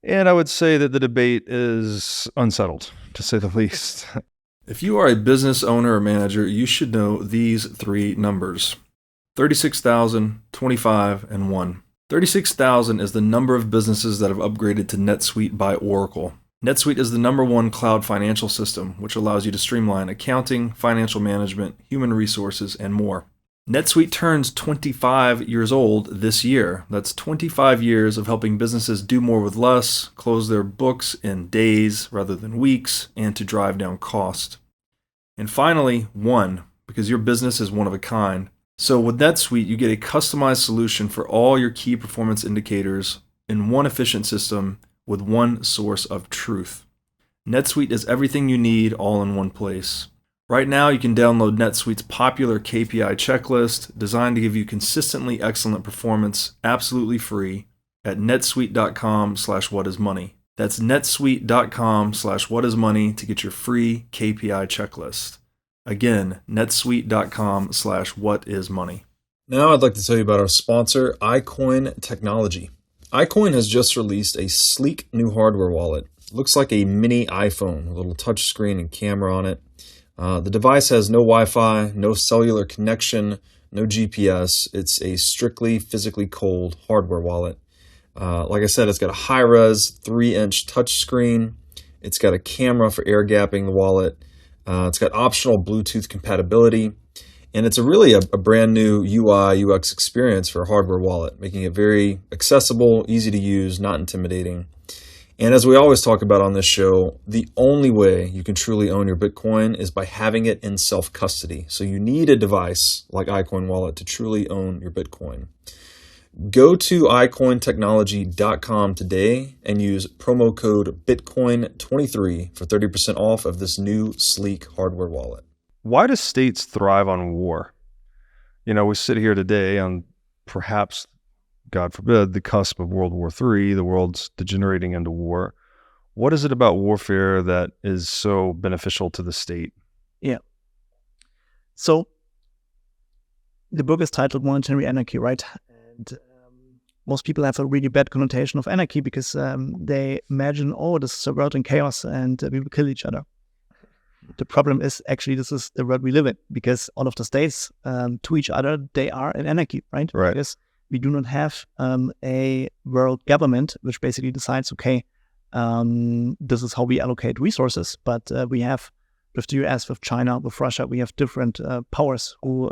And I would say that the debate is unsettled, to say the least. If you are a business owner or manager, you should know these 3 numbers: 36,000, 25, and 1. 36,000 is the number of businesses that have upgraded to NetSuite by Oracle. NetSuite is the #1 cloud financial system, which allows you to streamline accounting, financial management, human resources, and more. NetSuite turns 25 years old this year. That's 25 years of helping businesses do more with less, close their books in days rather than weeks, and to drive down cost. And finally, 1, because your business is one of a kind. So with NetSuite, you get a customized solution for all your key performance indicators in one efficient system with one source of truth. NetSuite is everything you need all in one place. Right now, you can download NetSuite's popular KPI checklist designed to give you consistently excellent performance absolutely free at netsuite.com/whatismoney. That's netsuite.com/whatismoney to get your free KPI checklist. Again, netsuite.com/whatismoney. Now I'd like to tell you about our sponsor, iCoin Technology. iCoin has just released a sleek new hardware wallet. It looks like a mini iPhone, a little touch screen and camera on it. The device has no Wi-Fi, no cellular connection, no GPS. It's a strictly physically cold hardware wallet. Like I said, it's got a high-res 3-inch touchscreen. It's got a camera for air gapping the wallet. It's got optional Bluetooth compatibility. And it's really a brand new UI, UX experience for a hardware wallet, making it very accessible, easy to use, not intimidating. And as we always talk about on this show, the only way you can truly own your Bitcoin is by having it in self-custody. So you need a device like iCoin Wallet to truly own your Bitcoin. Go to iCointechnology.com today and use promo code Bitcoin23 for 30% off of this new sleek hardware wallet. Why do states thrive on war? We sit here today on perhaps, God forbid, the cusp of World War III. The world's degenerating into war. What is it about warfare that is so beneficial to the state? Yeah. So the book is titled Monetary Anarchy, right? And most people have a really bad connotation of anarchy because they imagine, this is a world in chaos and we will kill each other. The problem is actually this is the world we live in, because all of the states to each other, they are in anarchy, right? Right. Because we do not have a world government which basically decides, okay, this is how we allocate resources. But we have, with the US, with China, with Russia, we have different powers who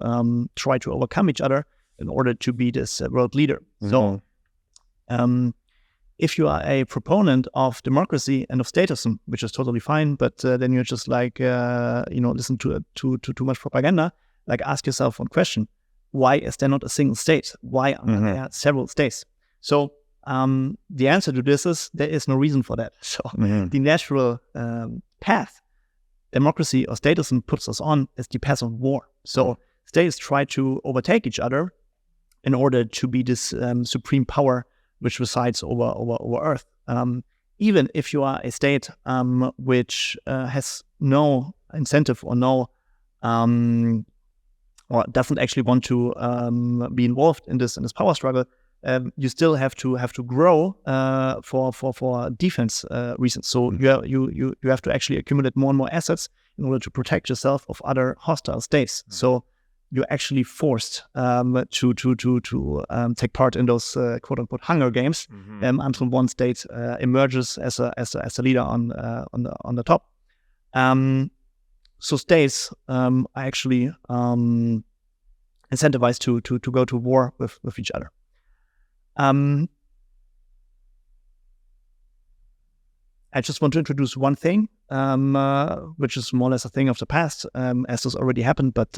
try to overcome each other in order to be this world leader. Mm-hmm. So if you are a proponent of democracy and of statism, which is totally fine, but then you're just like, listen to too much propaganda, like ask yourself one question: why is there not a single state? Why are there several states? So the answer to this is there is no reason for that. So the natural path democracy or statism puts us on is the path of war. So states try to overtake each other in order to be this supreme power which resides over Earth. Even if you are a state which has no incentive or no or doesn't actually want to be involved in this power struggle, you still have to grow for defense reasons. So you have to actually accumulate more and more assets in order to protect yourself of other hostile states. So you're actually forced to take part in those quote unquote Hunger Games until one state emerges as a leader on the top. So states are actually incentivized to go to war with each other. I just want to introduce one thing, which is more or less a thing of the past, as this already happened, but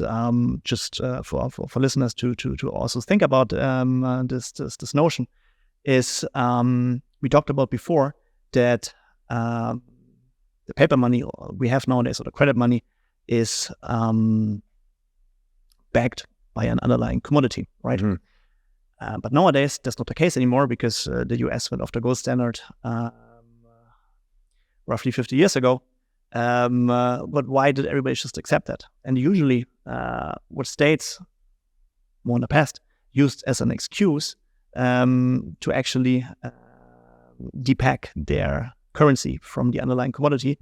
just for listeners to also think about this notion is we talked about before that the paper money we have nowadays, or the credit money, is backed by an underlying commodity, right? Mm-hmm. But nowadays, that's not the case anymore, because the US went off the gold standard roughly 50 years ago. But why did everybody just accept that? And usually what states, more in the past, used as an excuse to actually depeg their currency from the underlying commodity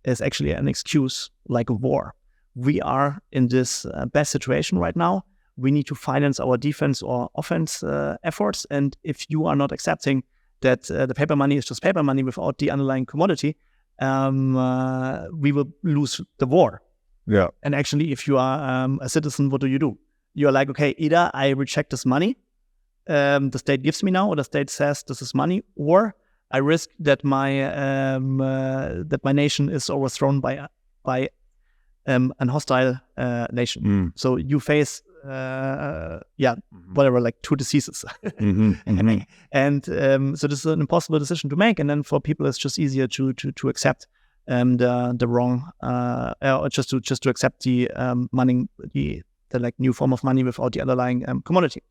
is actually an excuse like a war. We are in this bad situation right now. We need to finance our defense or offense efforts. And if you are not accepting that the paper money is just paper money without the underlying commodity, we will lose the war. Yeah. And actually, if you are a citizen, what do? You're like, okay, either I reject this money the state gives me now, or the state says this is money, or I risk that my nation is overthrown by an hostile nation. So you face whatever, like two diseases. And so this is an impossible decision to make. And then for people, it's just easier to accept the wrong, or just to accept the money, the like new form of money without the underlying commodity.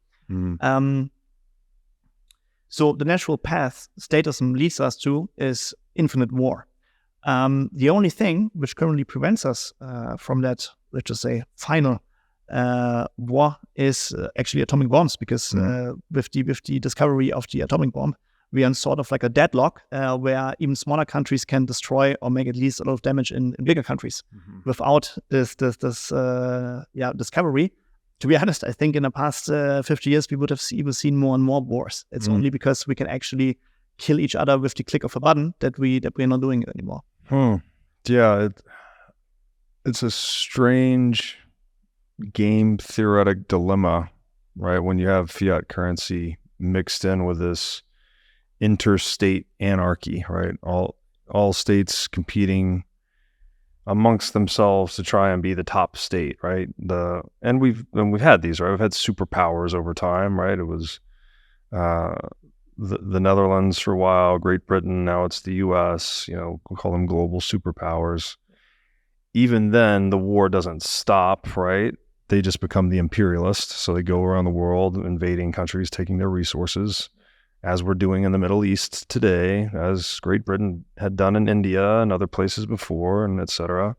So the natural path statism leads us to is infinite war. The only thing which currently prevents us from that, let's just say, final war is actually atomic bombs, because with the discovery of the atomic bomb, we are in sort of like a deadlock where even smaller countries can destroy or make at least a lot of damage in bigger countries. Without this discovery, to be honest, I think in the past 50 years, we would have even seen more and more wars. It's only because we can actually kill each other with the click of a button that we're not doing it anymore. Yeah, it's a strange game theoretic dilemma, right? When you have fiat currency mixed in with this interstate anarchy, right? All states competing amongst themselves to try and be the top state, right? And we've had these, right? We've had superpowers over time, right? It was the Netherlands for a while, Great Britain, now it's the US, we'll call them global superpowers. Even then, the war doesn't stop, right? They just become the imperialists. So they go around the world invading countries, taking their resources, as we're doing in the Middle East today, as Great Britain had done in India and other places before, and et cetera.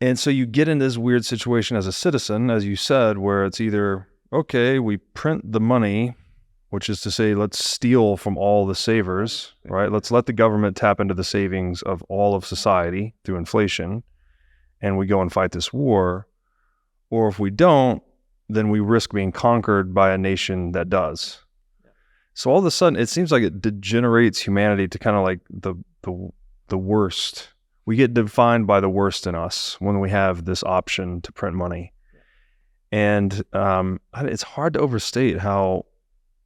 And so you get in this weird situation as a citizen, as you said, where it's either, okay, we print the money, which is to say, let's steal from all the savers, right? Let's let the government tap into the savings of all of society through inflation, and we go and fight this war. Or if we don't, then we risk being conquered by a nation that does. So all of a sudden, it seems like it degenerates humanity to kind of like the worst. We get defined by the worst in us when we have this option to print money. And it's hard to overstate how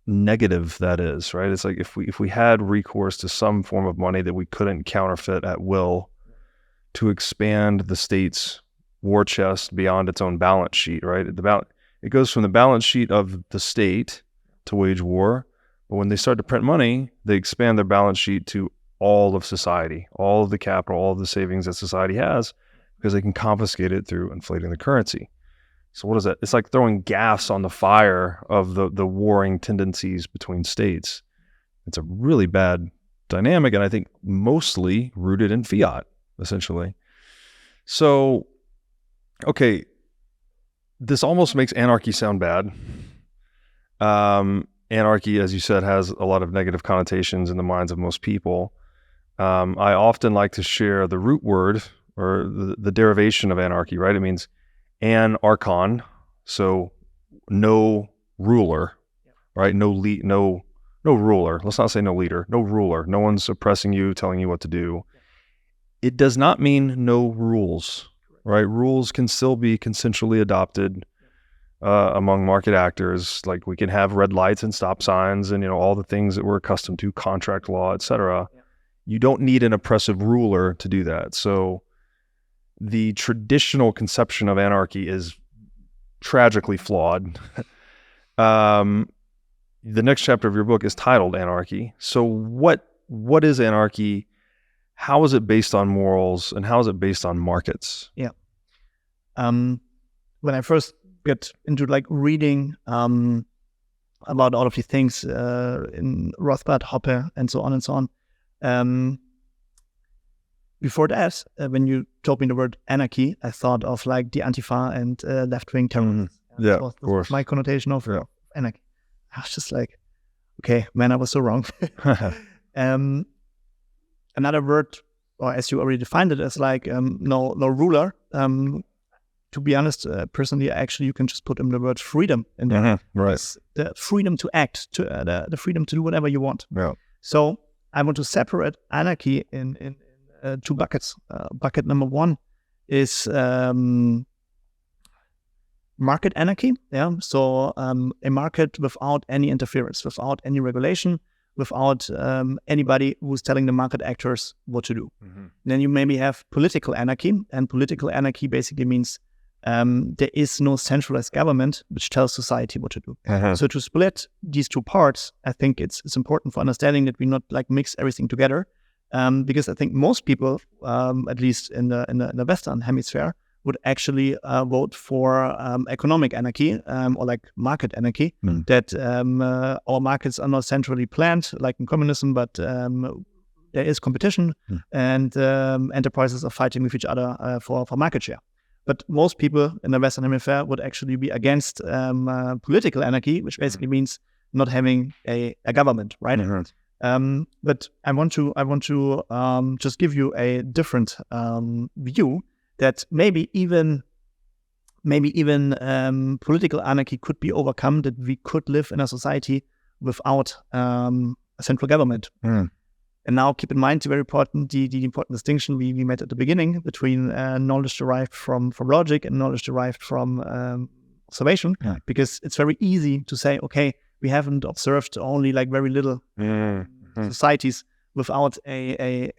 negative that is, right? It's like if we had recourse to some form of money that we couldn't counterfeit at will to expand the state's war chest beyond its own balance sheet, right? It goes from the balance sheet of the state to wage war. But when they start to print money, they expand their balance sheet to all of society, all of the capital, all of the savings that society has, because they can confiscate it through inflating the currency. So what is that? It's like throwing gas on the fire of the warring tendencies between states. It's a really bad dynamic, and I think mostly rooted in fiat, essentially. So, okay, this almost makes anarchy sound bad. Anarchy, as you said, has a lot of negative connotations in the minds of most people. I often like to share the root word or the derivation of anarchy, right? It means anarchon, so no ruler, right? No ruler. Let's not say no leader, no ruler. No one's oppressing you, telling you what to do. It does not mean no rules, right? Rules can still be consensually adopted among market actors. Like we can have red lights and stop signs and, all the things that we're accustomed to, contract law, et cetera. Yeah. You don't need an oppressive ruler to do that. So the traditional conception of anarchy is tragically flawed. The next chapter of your book is titled Anarchy. So what is anarchy? How is it based on morals, and how is it based on markets? Yeah. When I first get into like reading about all of these things in Rothbard, Hoppe, and so on, before that, when you told me the word anarchy, I thought of like the Antifa and left-wing terrorists. Yeah, of course. My connotation of anarchy. I was just like, okay, man, I was so wrong. Another word, or as you already defined it, as like no ruler. To be honest, personally, actually, you can just put in the word freedom in there. Right. The freedom to act, the freedom to do whatever you want. Yeah. So I want to separate anarchy in two buckets. Bucket number one is market anarchy. Yeah. So a market without any interference, without any regulation, without anybody who's telling the market actors what to do. Mm-hmm. Then you maybe have political anarchy, and political anarchy basically means there is no centralized government which tells society what to do. Uh-huh. So to split these two parts, I think it's important for understanding that we not like mix everything together, because I think most people, at least in the Western hemisphere, would actually vote for economic anarchy or like market anarchy, that our markets are not centrally planned like in communism, but there is competition and enterprises are fighting with each other for market share. But most people in the Western Hemisphere would actually be against political anarchy, which basically means not having a government, right? Mm-hmm. But I want to just give you a different view, that maybe even political anarchy could be overcome, that we could live in a society without a central government. And now keep in mind the very important, the important distinction we made at the beginning between knowledge derived from logic and knowledge derived from observation, because it's very easy to say, okay, we haven't observed only like very little societies without a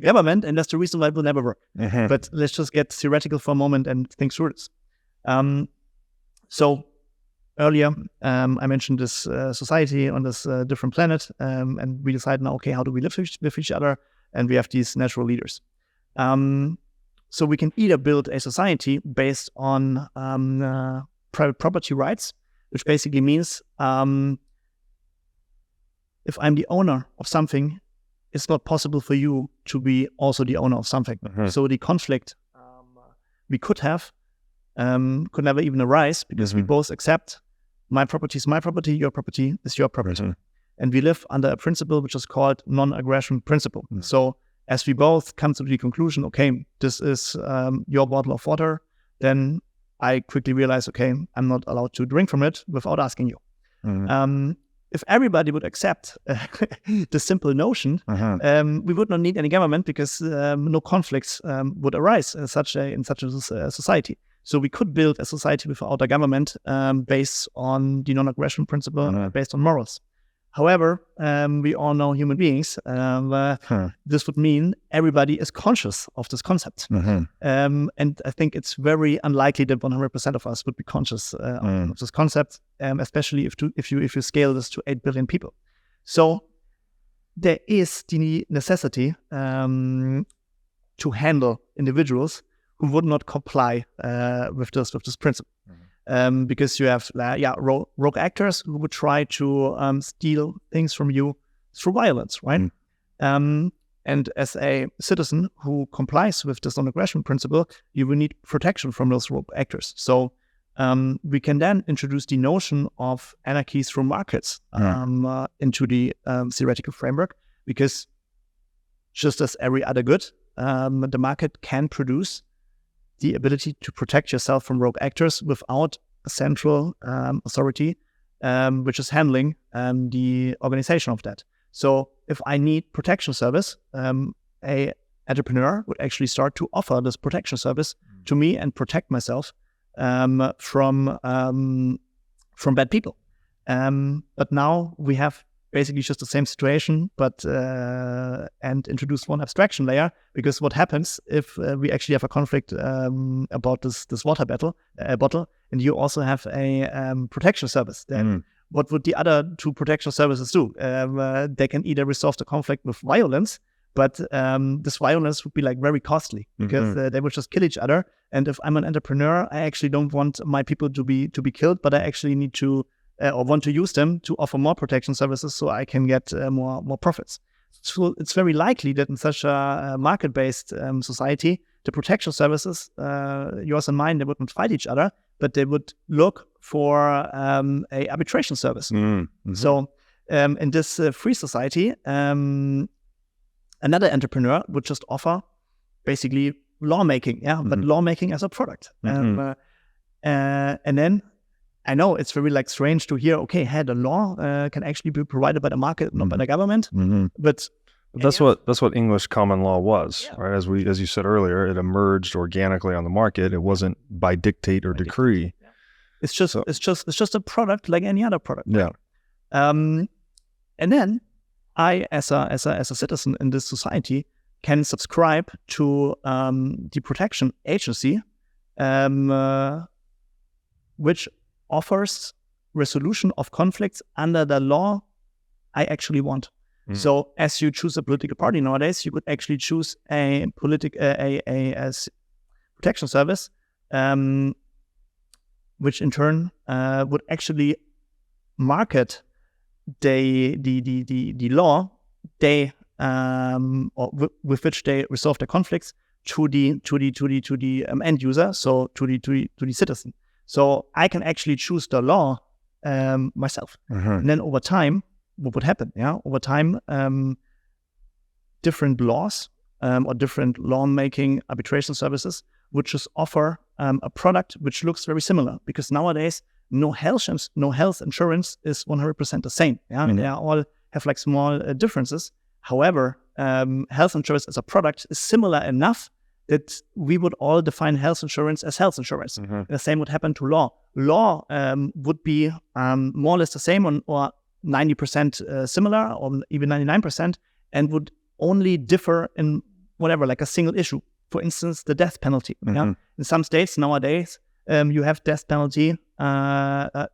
government, and that's the reason why it will never work. But let's just get theoretical for a moment and think through this. So earlier, I mentioned this society on this different planet, and we decide now, okay, how do we live with each other? And we have these natural leaders. So we can either build a society based on private property rights, which basically means if I'm the owner of something, it's not possible for you to be also the owner of something. So the conflict we could have could never even arise, because we both accept my property is my property, your property is your property. And we live under a principle which is called non-aggression principle. So as we both come to the conclusion, okay, this is your bottle of water, then I quickly realize, okay, I'm not allowed to drink from it without asking you. If everybody would accept the simple notion, we would not need any government, because no conflicts would arise in such a society. So we could build a society without a government based on the non-aggression principle, based on morals. However, we all know human beings. This would mean everybody is conscious of this concept. And I think it's very unlikely that 100% of us would be conscious of this concept, especially if you scale this to 8 billion people. So there is the necessity to handle individuals who would not comply with this principle. Because you have rogue actors who would try to steal things from you through violence, right? And as a citizen who complies with this non-aggression principle, you will need protection from those rogue actors. So we can then introduce the notion of anarchy through markets into the theoretical framework, because just as every other good, the market can produce the ability to protect yourself from rogue actors without a central authority, which is handling the organization of that. So if I need protection service, a entrepreneur would actually start to offer this protection service to me and protect myself from bad people. But now we have basically just the same situation, but and introduce one abstraction layer, because what happens if we actually have a conflict about this water bottle, and you also have a protection service, then what would the other two protection services do? They can either resolve the conflict with violence, but this violence would be like very costly, because they would just kill each other. And if I'm an entrepreneur, I actually don't want my people to be killed, but I actually need to or want to use them to offer more protection services so I can get more profits. So it's very likely that in such a market-based society, the protection services, yours and mine, they wouldn't fight each other, but they would look for a arbitration service. So in this free society, another entrepreneur would just offer basically lawmaking, but lawmaking as a product. And then I know it's very like strange to hear, okay, the law can actually be provided by the market, not by the government. But that's what English common law was, right? As you said earlier, it emerged organically on the market. It wasn't by dictate or decree. It's just a product like any other product. Yeah. And then I, as a citizen in this society, can subscribe to the protection agency, which offers resolution of conflicts under the law I actually want. So as you choose a political party nowadays, you could actually choose a protection service, which in turn would actually market the law with which they resolve their conflicts to the end user, so to the citizen. So I can actually choose the law myself. And then over time, what would happen? Over time, different laws or different lawmaking arbitration services would just offer a product which looks very similar, because nowadays no health insurance is 100% the same. They all have like small differences. However, health insurance as a product is similar enough that we would all define health insurance as health insurance. The same would happen to law. Law would be more or less the same or 90% similar, or even 99%, and would only differ in whatever, like a single issue. For instance, the death penalty. In some states nowadays, you have death penalty, or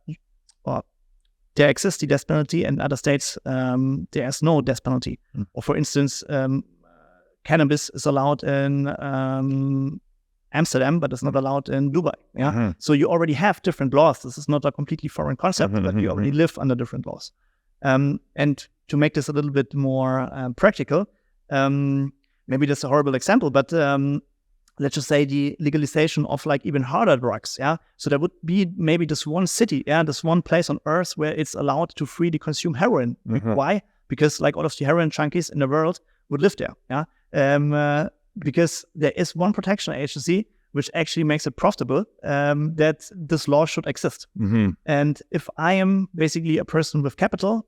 there exists the death penalty, and in other states there's no death penalty. Or for instance, cannabis is allowed in Amsterdam, but it's not allowed in Dubai. So you already have different laws. This is not a completely foreign concept, but you already live under different laws. And to make this a little bit more practical, maybe that's a horrible example, but let's just say the legalization of like even harder drugs. So there would be maybe this one city, this one place on earth where it's allowed to freely consume heroin. Why? Because like all of the heroin junkies in the world would live there. Because there is one protection agency which actually makes it profitable that this law should exist. And if I am basically a person with capital,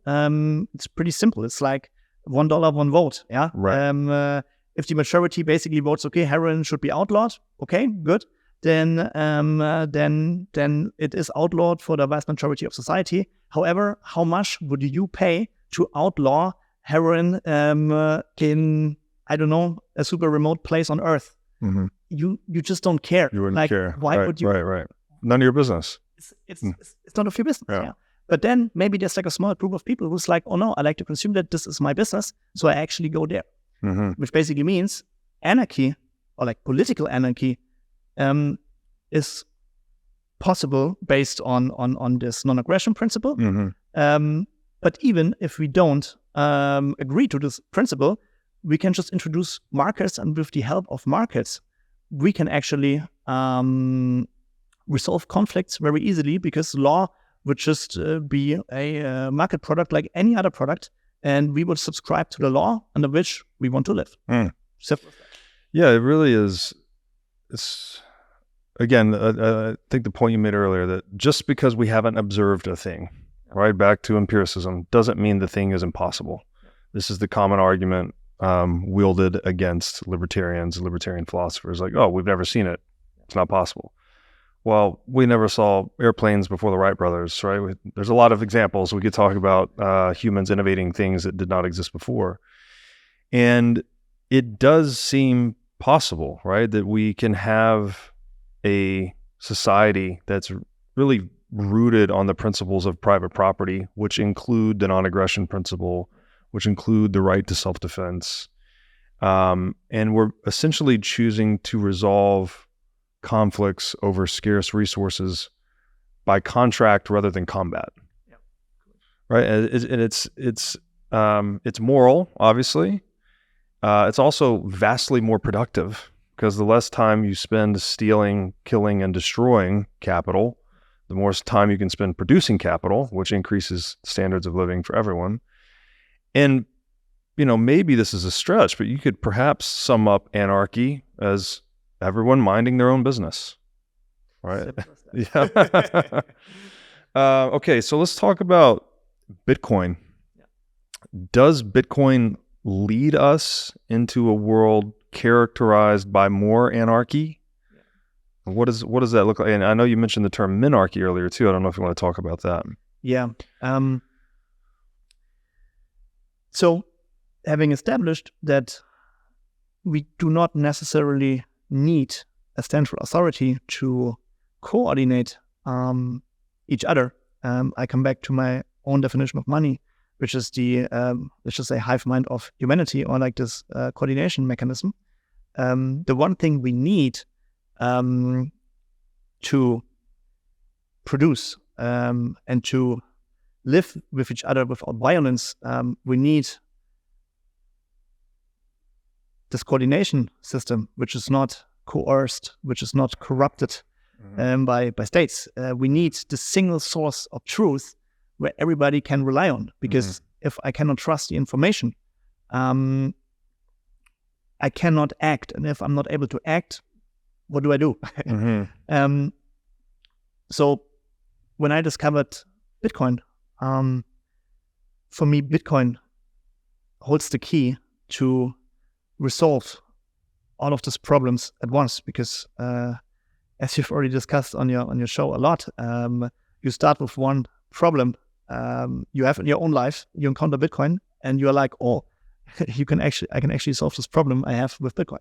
it's pretty simple. It's like $1, 1 vote. Right. If the majority basically votes, okay, heroin should be outlawed. Okay, good. Then it is outlawed for the vast majority of society. However, how much would you pay to outlaw heroin in, I don't know, a super remote place on Earth? You just don't care. You wouldn't care. Why would you? Right. None of your business. It's none of your business. But then maybe there's like a small group of people who's like, oh no, I like to consume that. This is my business, so I actually go there. Which basically means anarchy, or like political anarchy, is possible based on this non-aggression principle. But even if we don't agree to this principle, we can just introduce markets, and with the help of markets, we can actually resolve conflicts very easily, because law would just be a market product like any other product, and we would subscribe to the law under which we want to live. Simple. Yeah, it really is. It's, again, I think the point you made earlier, that just because we haven't observed a thing, right, back to empiricism, doesn't mean the thing is impossible. This is the common argument wielded against libertarian philosophers, like, oh, we've never seen it, it's not possible. well, we never saw airplanes before the Wright brothers, right? There's a lot of examples. We could talk about humans innovating things that did not exist before. And it does seem possible, right, that we can have a society that's really rooted on the principles of private property, which include the non-aggression principle, which include the right to self-defense. And we're essentially choosing to resolve conflicts over scarce resources by contract rather than combat. Yep. Right? And it's moral, obviously. It's also vastly more productive, because the less time you spend stealing, killing, and destroying capital, the more time you can spend producing capital, which increases standards of living for everyone. And, maybe this is a stretch, but you could perhaps sum up anarchy as everyone minding their own business, right? Yeah. Okay, so let's talk about Bitcoin. Yeah. Does Bitcoin lead us into a world characterized by more anarchy? Yeah. What does that look like? And I know you mentioned the term Minarchy earlier too. I don't know if you want to talk about that. Yeah. So having established that we do not necessarily need a central authority to coordinate each other, I come back to my own definition of money, which is the, let's just say, hive mind of humanity, or like this coordination mechanism. The one thing we need to produce and to live with each other without violence, we need this coordination system, which is not coerced, which is not corrupted by states. We need the single source of truth where everybody can rely on, because if I cannot trust the information, I cannot act. And if I'm not able to act, what do I do? So when I discovered Bitcoin, for me, Bitcoin holds the key to resolve all of these problems at once, because as you've already discussed on your show a lot, you start with one problem you have in your own life, you encounter Bitcoin, and you're like, oh, I can actually solve this problem I have with Bitcoin.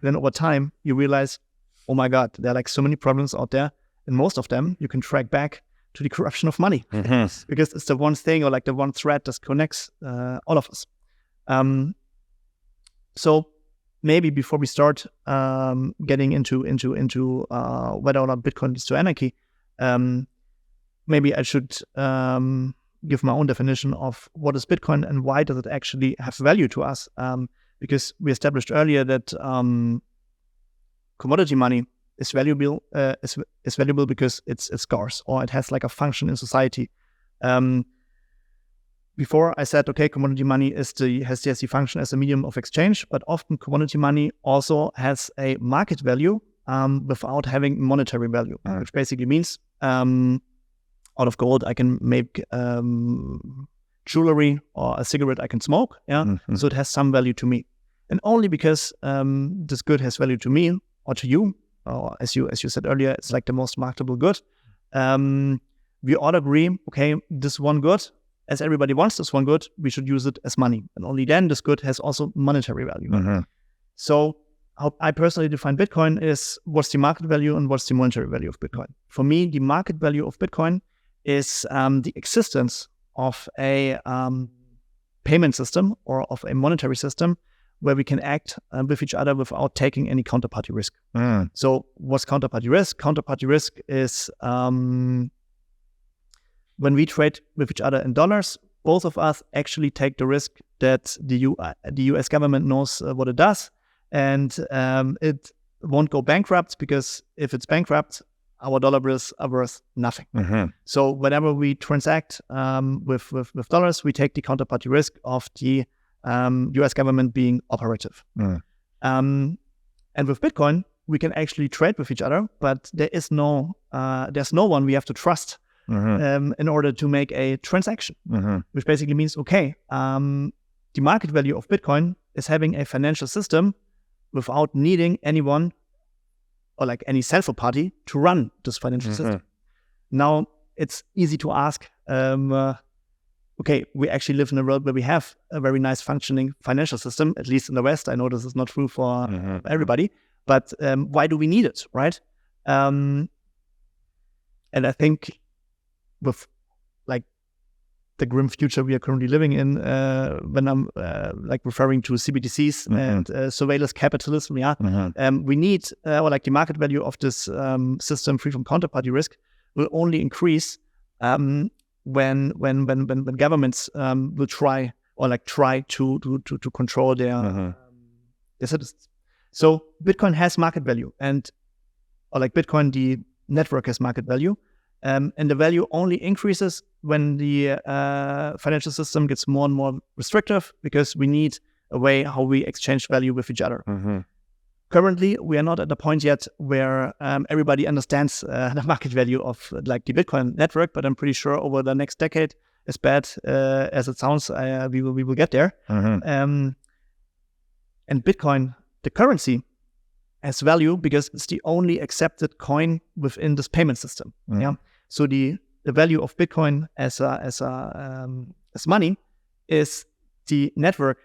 Then over time you realize, oh my God, there are like so many problems out there, and most of them you can track back to the corruption of money, because it's the one thing, or like the one thread that connects all of us. So maybe before we start getting into whether or not Bitcoin leads to anarchy, maybe I should give my own definition of what is Bitcoin and why does it actually have value to us. Because we established earlier that commodity money is valuable. Is valuable because it's scarce, or it has like a function in society. Before I said, okay, commodity money has the function as a medium of exchange, but often commodity money also has a market value without having monetary value, which basically means out of gold I can make jewelry, or a cigarette I can smoke. So it has some value to me, and only because this good has value to me or to you, or as you said earlier, it's like the most marketable good. We all agree, okay, this one good, as everybody wants this one good, we should use it as money. And only then this good has also monetary value. So how I personally define Bitcoin is what's the market value and what's the monetary value of Bitcoin. For me, the market value of Bitcoin is the existence of a payment system, or of a monetary system where we can act with each other without taking any counterparty risk. So what's counterparty risk? Counterparty risk is when we trade with each other in dollars, both of us actually take the risk that the US government knows what it does, and it won't go bankrupt, because if it's bankrupt, our dollar bills are worth nothing. So whenever we transact with dollars, we take the counterparty risk of the US government being operative. And with Bitcoin, we can actually trade with each other, but there's no one we have to trust in order to make a transaction, which basically means, okay, the market value of Bitcoin is having a financial system without needing anyone or like any central party to run this financial system. Now it's easy to ask, okay, we actually live in a world where we have a very nice functioning financial system, at least in the West. I know this is not true for everybody, but why do we need it, right? And I think with like the grim future we are currently living in, when I'm like referring to CBDCs and surveillance capitalism, we need, or like the market value of this system free from counterparty risk will only increase when governments will try to control their citizens. So Bitcoin has market value, or like Bitcoin, the network has market value, and the value only increases when the financial system gets more and more restrictive, because we need a way how we exchange value with each other. Currently, we are not at the point yet where everybody understands the market value of like the Bitcoin network, but I'm pretty sure over the next decade, as bad as it sounds, we will get there. And Bitcoin, the currency, has value because it's the only accepted coin within this payment system. So the value of Bitcoin as money is the network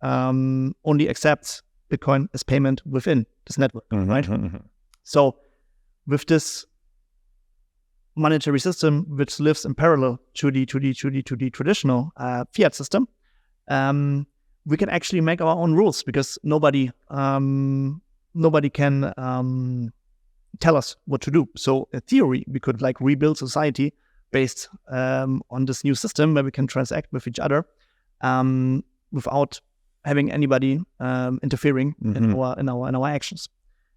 only accepts Bitcoin as payment within this network, right? So with this monetary system, which lives in parallel to the traditional fiat system, we can actually make our own rules, because nobody can tell us what to do. So in theory, we could like rebuild society based on this new system where we can transact with each other without having anybody interfering in our actions.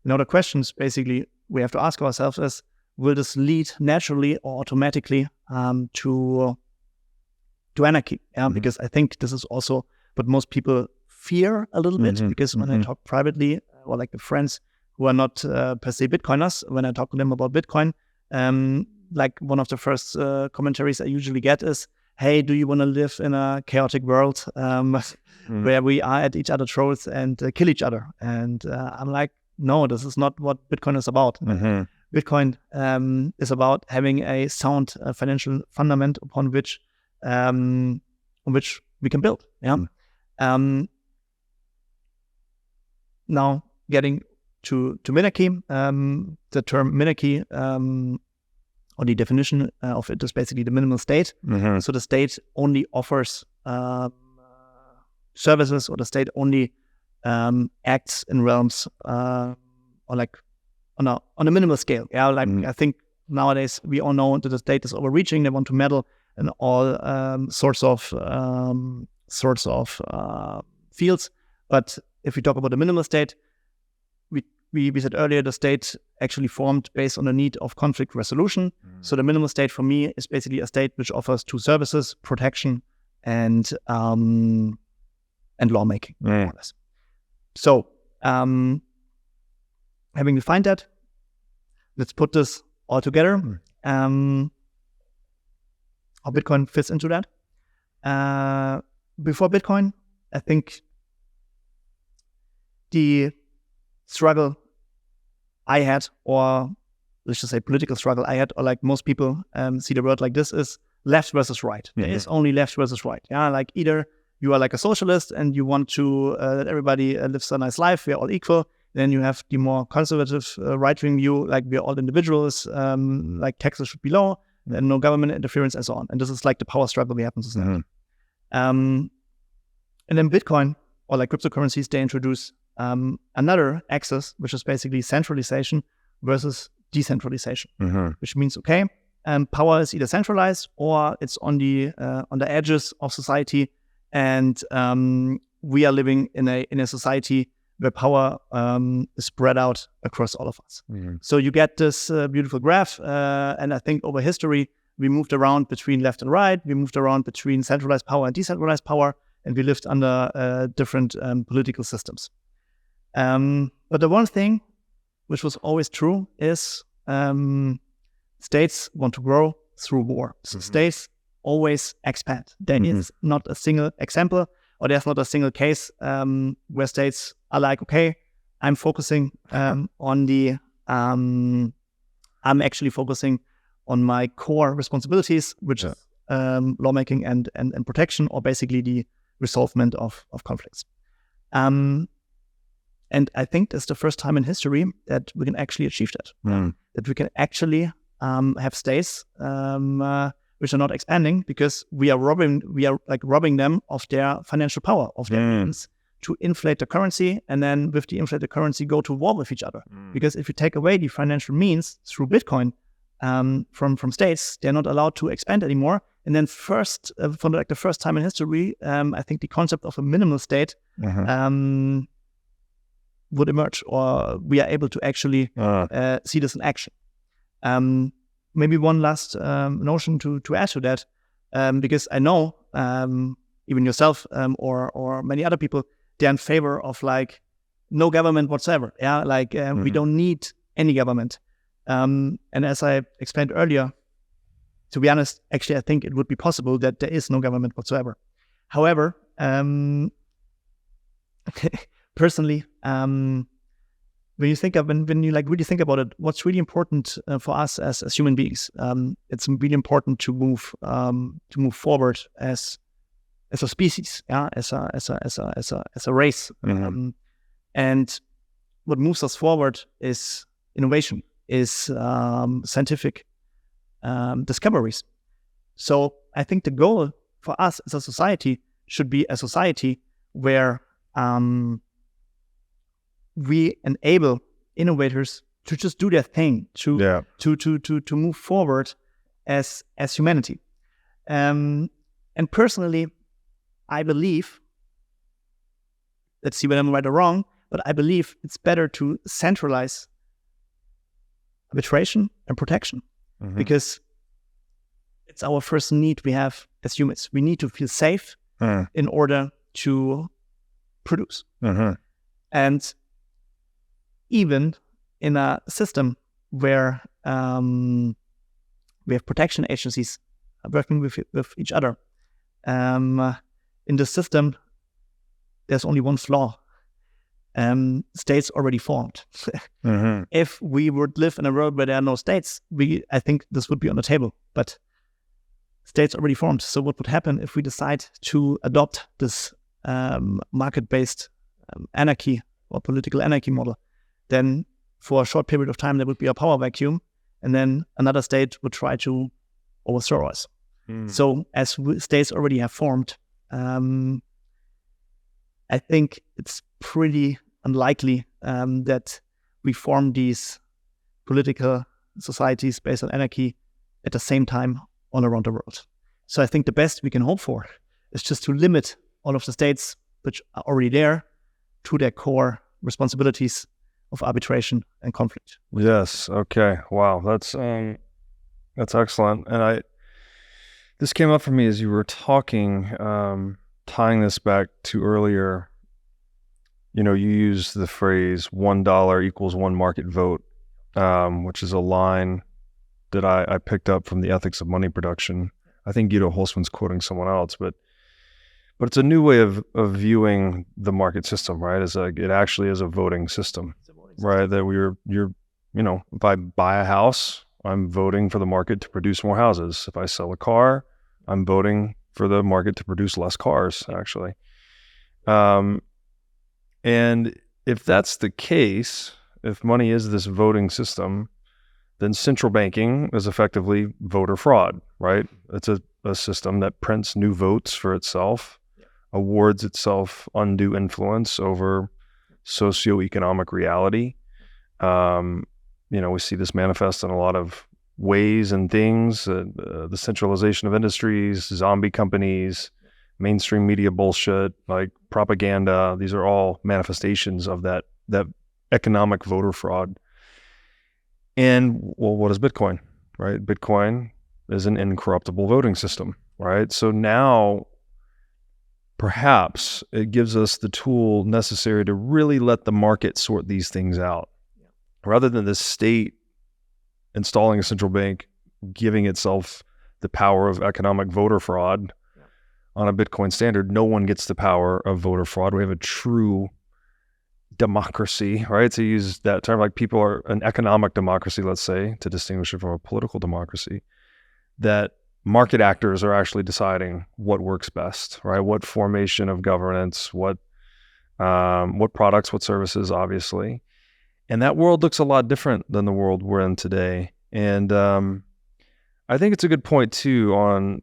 Now the questions basically we have to ask ourselves is, will this lead naturally or automatically to anarchy? Because I think this is also what most people fear a little bit, because when I talk privately, or like the friends who are not per se Bitcoiners, when I talk to them about Bitcoin, like one of the first commentaries I usually get is, hey, do you want to live in a chaotic world where we are at each other's throats and kill each other? And I'm like, no, this is not what Bitcoin is about. Bitcoin is about having a sound financial fundament upon which we can build. Now, getting to Minarchy, the term Minarchy, or the definition of it, is basically the minimal state. So the state only offers services, or the state only acts in realms or like on a minimal scale. I think nowadays we all know that the state is overreaching. They want to meddle in all sorts of fields. But if we talk about the minimal state, we said earlier, the state actually formed based on the need of conflict resolution. So the minimal state for me is basically a state which offers two services: protection and lawmaking, more or less. So having defined that, let's put this all together. How Bitcoin fits into that. Before Bitcoin, I think the struggle I had, or let's just say political struggle I had, or like most people see the world like this, is left versus right. There is only left versus right. Like either you are like a socialist and you want to that everybody lives a nice life, we're all equal. Then you have the more conservative right-wing view, like we're all individuals, like taxes should be low, and no government interference, and so on. And this is like the power struggle we have in society. And then Bitcoin, or like cryptocurrencies, they introduce another axis, which is basically centralization versus decentralization, which means, okay, power is either centralized or it's on the edges of society, and we are living in a society where power is spread out across all of us. So you get this beautiful graph, and I think over history we moved around between left and right, we moved around between centralized power and decentralized power, and we lived under different political systems. But the one thing which was always true is states want to grow through war. So states always expand. There is not a single example, or there's not a single case where states are like, okay, I'm focusing on the I'm actually focusing on my core responsibilities, which is lawmaking and protection, or basically the resolvement of conflicts. And I think that's the first time in history that we can actually achieve that. That we can actually have states which are not expanding, because we are robbing them of their financial power, of their means to inflate the currency, and then with the inflated currency go to war with each other. Because if you take away the financial means through Bitcoin from states, they're not allowed to expand anymore. And then for the first time in history, I think the concept of a minimal state would emerge, or we are able to actually see this in action. Maybe one last notion to add to that, because I know even yourself or many other people, they're in favor of like no government whatsoever. Yeah, like we don't need any government. And as I explained earlier, to be honest, actually I think it would be possible that there is no government whatsoever. However, personally, when you really think about it, what's really important for us as human beings, it's really important to move forward as a species, as a race. And what moves us forward is innovation, is scientific discoveries. So I think the goal for us as a society should be a society where we enable innovators to just do their thing, to move forward as humanity. And personally, I believe, let's see whether I'm right or wrong, but I believe it's better to centralize arbitration and protection, because it's our first need we have as humans. We need to feel safe in order to produce. And even in a system where we have protection agencies working with each other, in the system, there's only one flaw. States already formed. If we would live in a world where there are no states, I think this would be on the table. But states already formed. So what would happen if we decide to adopt this market-based anarchy or political anarchy model? Then for a short period of time, there would be a power vacuum, and then another state would try to overthrow us. So as states already have formed, I think it's pretty unlikely that we form these political societies based on anarchy at the same time all around the world. So I think the best we can hope for is just to limit all of the states which are already there to their core responsibilities of arbitration and conflict. Yes. Okay. Wow. That's excellent. And this came up for me as you were talking, tying this back to earlier. You know, you used the phrase $1 equals one market vote, which is a line that I picked up from the Ethics of Money Production. I think Guido Holzman's quoting someone else, but it's a new way of viewing the market system, right? It actually is a voting system, right? That if I buy a house, I'm voting for the market to produce more houses. If I sell a car, I'm voting for the market to produce less cars, actually. And if that's the case, if money is this voting system, then central banking is effectively voter fraud, right? It's a system that prints new votes for itself, awards itself undue influence over socioeconomic reality. We see this manifest in a lot of ways and things, the centralization of industries, zombie companies, mainstream media bullshit, like propaganda. These are all manifestations of that economic voter fraud. And well, what is Bitcoin, right? Bitcoin is an incorruptible voting system, right? So now perhaps it gives us the tool necessary to really let the market sort these things out. Rather than the state installing a central bank, giving itself the power of economic voter fraud on a Bitcoin standard, no one gets the power of voter fraud. We have a true democracy, right? To use that term, like people are an economic democracy, let's say, to distinguish it from a political democracy, that market actors are actually deciding what works best, right? What formation of governance, what products, what services, obviously. And that world looks a lot different than the world we're in today. And I think it's a good point too on,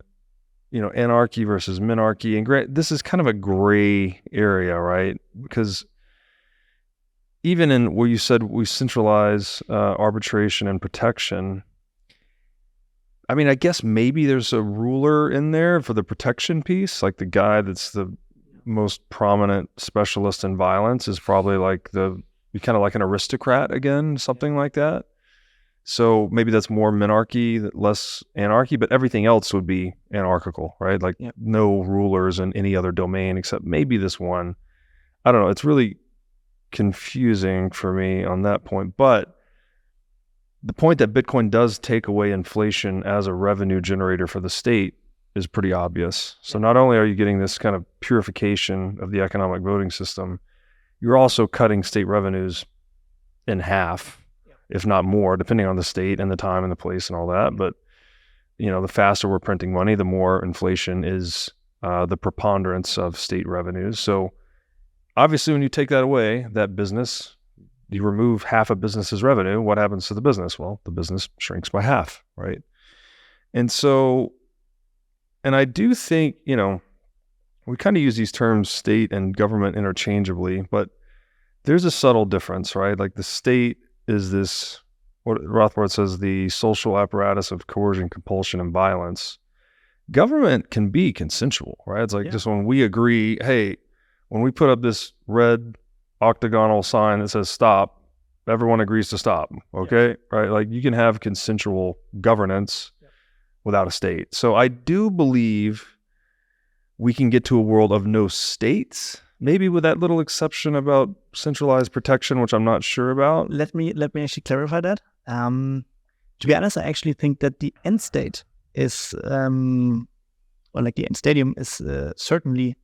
anarchy versus minarchy. And this is kind of a gray area, right? Because even in where you said we centralize arbitration and protection, I mean, I guess maybe there's a ruler in there for the protection piece, like the guy that's the most prominent specialist in violence is probably like kind of like an aristocrat again, something like that. So maybe that's more minarchy, less anarchy, but everything else would be anarchical, right? Like no rulers in any other domain except maybe this one. I don't know. It's really confusing for me on that point. But the point that Bitcoin does take away inflation as a revenue generator for the state is pretty obvious. So not only are you getting this kind of purification of the economic voting system, you're also cutting state revenues in half, if not more, depending on the state and the time and the place and all that. But, the faster we're printing money, the more inflation is the preponderance of state revenues. So obviously when you take that away, that business, you remove half a business's revenue, what happens to the business? Well, the business shrinks by half, right? And I do think, we kind of use these terms state and government interchangeably, but there's a subtle difference, right? Like the state is this, what Rothbard says, the social apparatus of coercion, compulsion, and violence. Government can be consensual, right? It's like just when we agree, hey, when we put up this red octagonal sign that says stop, everyone agrees to stop, okay? Right? Like you can have consensual governance without a state. So I do believe we can get to a world of no states, maybe with that little exception about centralized protection, which I'm not sure about. Let me actually clarify that. To be honest, I actually think that the end state is, the end stadium is certainly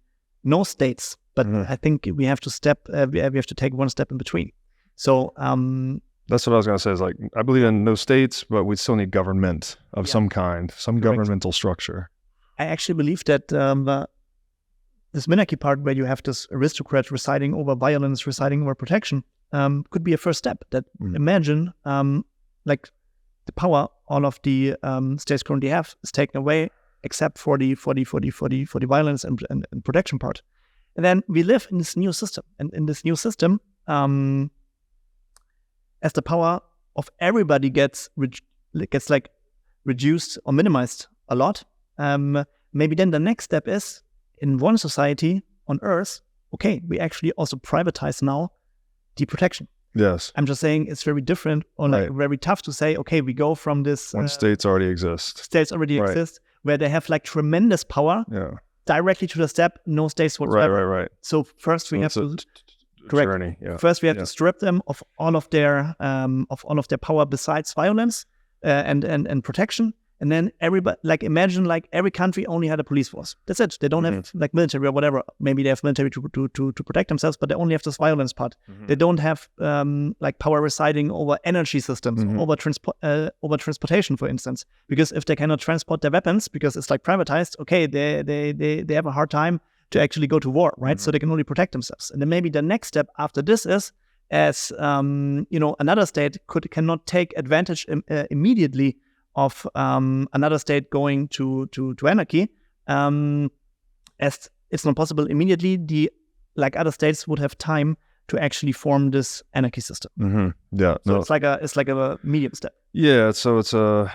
no states, but I think we have to we have to take one step in between. So that's what I was going to say. Is like I believe in no states, but we still need government of some kind, some governmental structure. I actually believe that this minarchy part, where you have this aristocrat residing over violence, residing over protection, could be a first step. That imagine like the power all of the states currently have is taken away, except for the violence and protection part. And then we live in this new system, and in this new system, as the power of everybody gets like reduced or minimized a lot, maybe then the next step is in one society on Earth, okay, we actually also privatize now the protection. Yes. I'm just saying it's very different or like very tough to say, okay, we go from this. When states already exist. States already exist, where they have like tremendous power directly to the step, no states whatsoever. Right. So first we have to correct. Journey, First we have to strip them of all of their power besides violence and protection. And then everybody, like imagine like every country only had a police force. That's it. They don't have like military or whatever. Maybe they have military to protect themselves, but they only have this violence part. They don't have like power residing over energy systems, over transportation, for instance. Because if they cannot transport their weapons because it's like privatized, okay, they have a hard time to actually go to war, right? So they can only protect themselves. And then maybe the next step after this is, as another state cannot take advantage immediately of another state going to anarchy, as it's not possible immediately. The other states would have time to actually form this anarchy system. Yeah, so it's like a medium step. Yeah, so it's a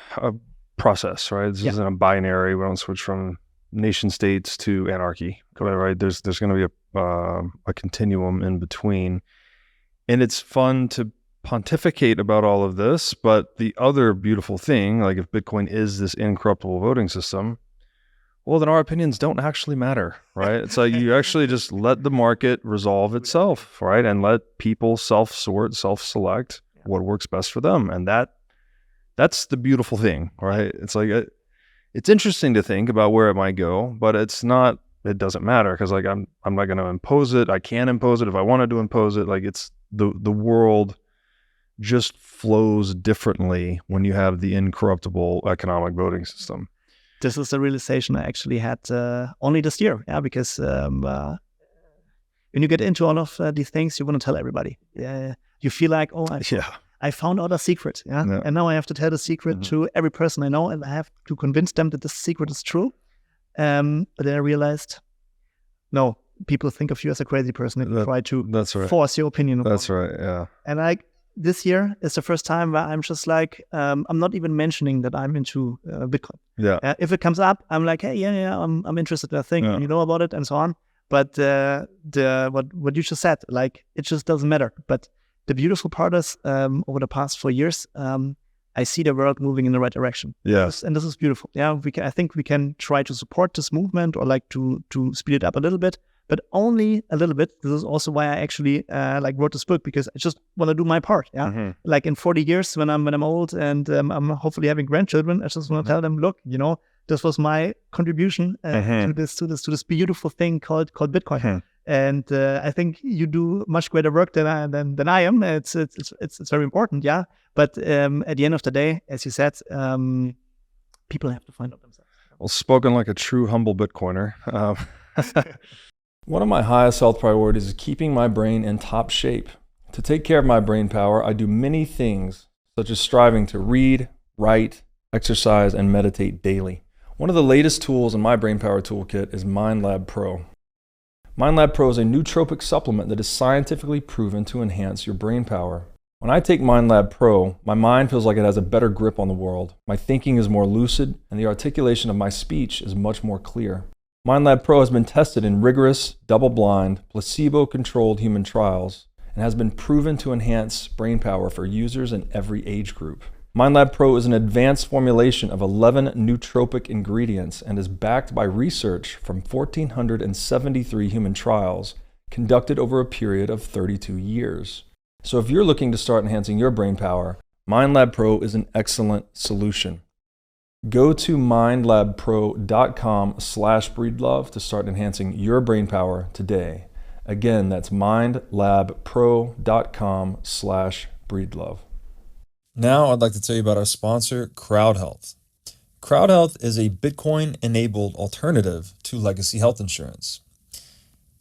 process, right? This isn't a binary. We don't switch from nation states to anarchy, right? There's going to be a continuum in between, and it's fun to pontificate about all of this, but the other beautiful thing, like if Bitcoin is this incorruptible voting system, well, then our opinions don't actually matter, right? It's like you actually just let the market resolve itself, right? And let people self-sort, self-select what works best for them. And that's the beautiful thing, right? It's like, it's interesting to think about where it might go, but it's not it doesn't matter because like I'm not going to impose it. I can impose it if I wanted to impose it. Like it's the world just flows differently when you have the incorruptible economic voting system. This is a realization I actually had only this year, because when you get into all of these things, you want to tell everybody. You feel like, oh, I found out a secret, and now I have to tell the secret to every person I know, and I have to convince them that this secret is true. But then I realized, no, people think of you as a crazy person if you try to force your opinion. That's right, yeah. And this year is the first time where I'm just like, I'm not even mentioning that I'm into Bitcoin. Yeah. If it comes up, I'm like, hey, I'm interested in that thing, you know about it, and so on. But what you just said, like, it just doesn't matter. But the beautiful part is, over the past 4 years, I see the world moving in the right direction. Yes. And this is beautiful. Yeah, I think we can try to support this movement or like to speed it up a little bit, but only a little bit. This is also why I actually wrote this book, because I just want to do my part. Yeah, like in 40 years when I'm old and I'm hopefully having grandchildren, I just want to tell them, look, this was my contribution to this beautiful thing called Bitcoin. And I think you do much greater work than I am. It's very important, yeah. But at the end of the day, as you said, people have to find out themselves. Well, spoken like a true humble Bitcoiner. One of my highest health priorities is keeping my brain in top shape. To take care of my brain power, I do many things, such as striving to read, write, exercise, and meditate daily. One of the latest tools in my brain power toolkit is MindLab Pro. MindLab Pro is a nootropic supplement that is scientifically proven to enhance your brain power. When I take MindLab Pro, my mind feels like it has a better grip on the world. My thinking is more lucid, and the articulation of my speech is much more clear. MindLab Pro has been tested in rigorous, double-blind, placebo-controlled human trials and has been proven to enhance brain power for users in every age group. MindLab Pro is an advanced formulation of 11 nootropic ingredients and is backed by research from 1,473 human trials conducted over a period of 32 years. So if you're looking to start enhancing your brain power, MindLab Pro is an excellent solution. Go to mindlabpro.com/breedlove to start enhancing your brain power today. Again, that's mindlabpro.com/breedlove. Now I'd like to tell you about our sponsor, CrowdHealth. CrowdHealth is a Bitcoin-enabled alternative to legacy health insurance.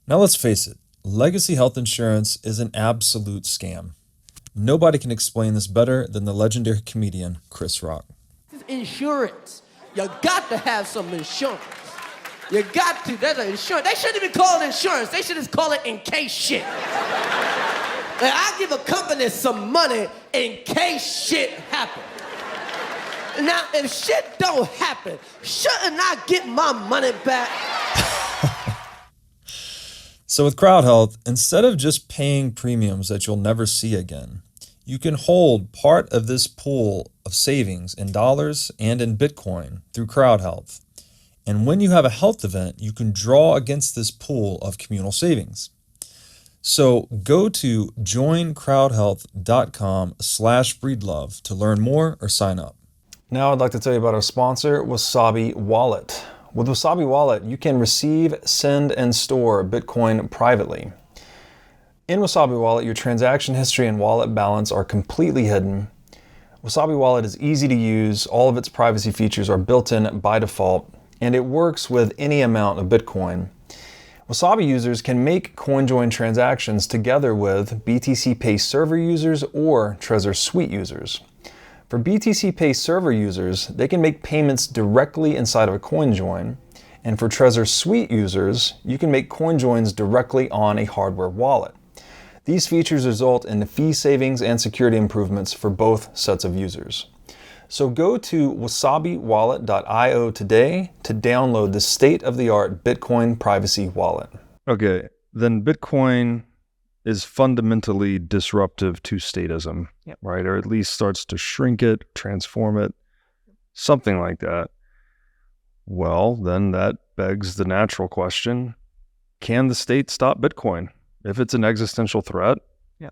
Now let's face it, legacy health insurance is an absolute scam. Nobody can explain this better than the legendary comedian Chris Rock. Insurance. You got to have some insurance. You got to. That's an insurance. They shouldn't even call it insurance. They should just call it in case shit. Like, I give a company some money in case shit happens. Now, if shit don't happen, shouldn't I get my money back? So with CrowdHealth, instead of just paying premiums that you'll never see again, you can hold part of this pool of savings in dollars and in Bitcoin through CrowdHealth. And when you have a health event, you can draw against this pool of communal savings. So go to joincrowdhealth.com/breedlove to learn more or sign up. Now I'd like to tell you about our sponsor, Wasabi Wallet. With Wasabi Wallet, you can receive, send, and store Bitcoin privately. In Wasabi Wallet, your transaction history and wallet balance are completely hidden. Wasabi Wallet is easy to use, all of its privacy features are built in by default, and it works with any amount of Bitcoin. Wasabi users can make CoinJoin transactions together with BTC Pay server users or Trezor Suite users. For BTC Pay server users, they can make payments directly inside of a CoinJoin, and for Trezor Suite users, you can make CoinJoins directly on a hardware wallet. These features result in fee savings and security improvements for both sets of users. So go to wasabiwallet.io today to download the state-of-the-art Bitcoin privacy wallet. Okay, then Bitcoin is fundamentally disruptive to statism, right? Or at least starts to shrink it, transform it, something like that. Well, then that begs the natural question, can the state stop Bitcoin? If it's an existential threat,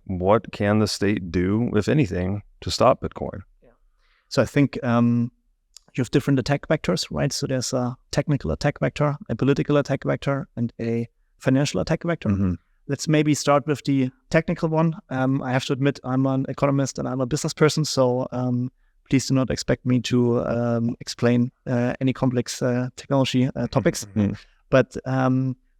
what can the state do, if anything, to stop Bitcoin? So I think you have different attack vectors, right? So there's a technical attack vector, a political attack vector, and a financial attack vector. Mm-hmm. Let's maybe start with the technical one. I have to admit, I'm an economist and I'm a business person, so please do not expect me to explain any complex technology topics. Mm-hmm. But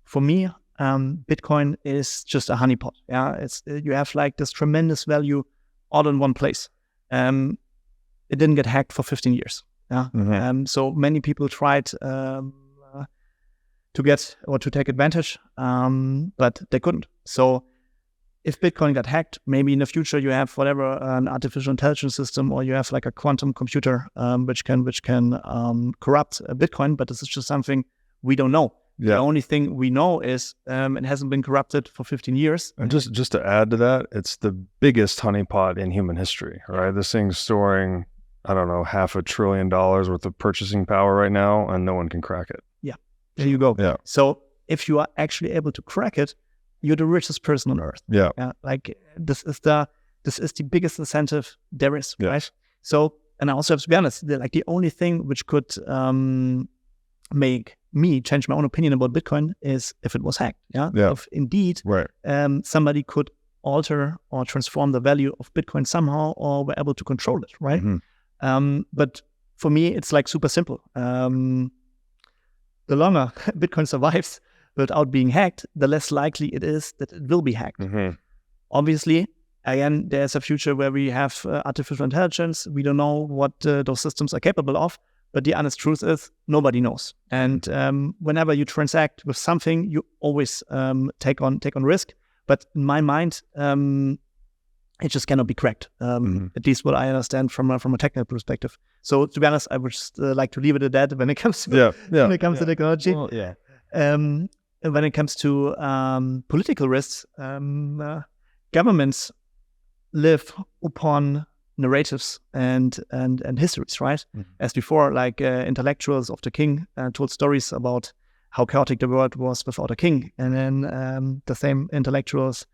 for me, Bitcoin is just a honeypot. Yeah, it's you have like this tremendous value all in one place. It didn't get hacked for 15 years. Yeah, Mm-hmm. so many people tried to get or to take advantage, but they couldn't. So if Bitcoin got hacked, maybe in the future you have whatever an artificial intelligence system, or you have like a quantum computer which can corrupt Bitcoin. But this is just something we don't know. Yeah. The only thing we know is it hasn't been corrupted for 15 years. And just to add to that, it's the biggest honeypot in human history, right? This thing's storing, I don't know, $500 billion worth of purchasing power right now, and no one can crack it. There you go. Yeah. So if you are actually able to crack it, you're the richest person on earth. Yeah. Like this is the biggest incentive there is, Yes. right? So, and I also have to be honest, the only thing which could make me change my own opinion about Bitcoin is if it was hacked. Yeah. Yeah. If indeed Right. somebody could alter or transform the value of Bitcoin somehow, or were able to control it, right? Mhm. But for me, it's like super simple. The longer Bitcoin survives without being hacked, the less likely it is that it will be hacked. Mhm. Obviously, again, there's a future where we have artificial intelligence. We don't know what those systems are capable of, but the honest truth is nobody knows. And whenever you transact with something, you always take on risk. But in my mind, it just cannot be cracked. At least what I understand from a technical perspective. So to be honest, I would just like to leave it at that when it comes to when it comes to technology. Well, yeah. When it comes to political risks, governments live upon narratives and histories, right? Mm-hmm. As before, like intellectuals of the king told stories about how chaotic the world was without a king, and then the same intellectuals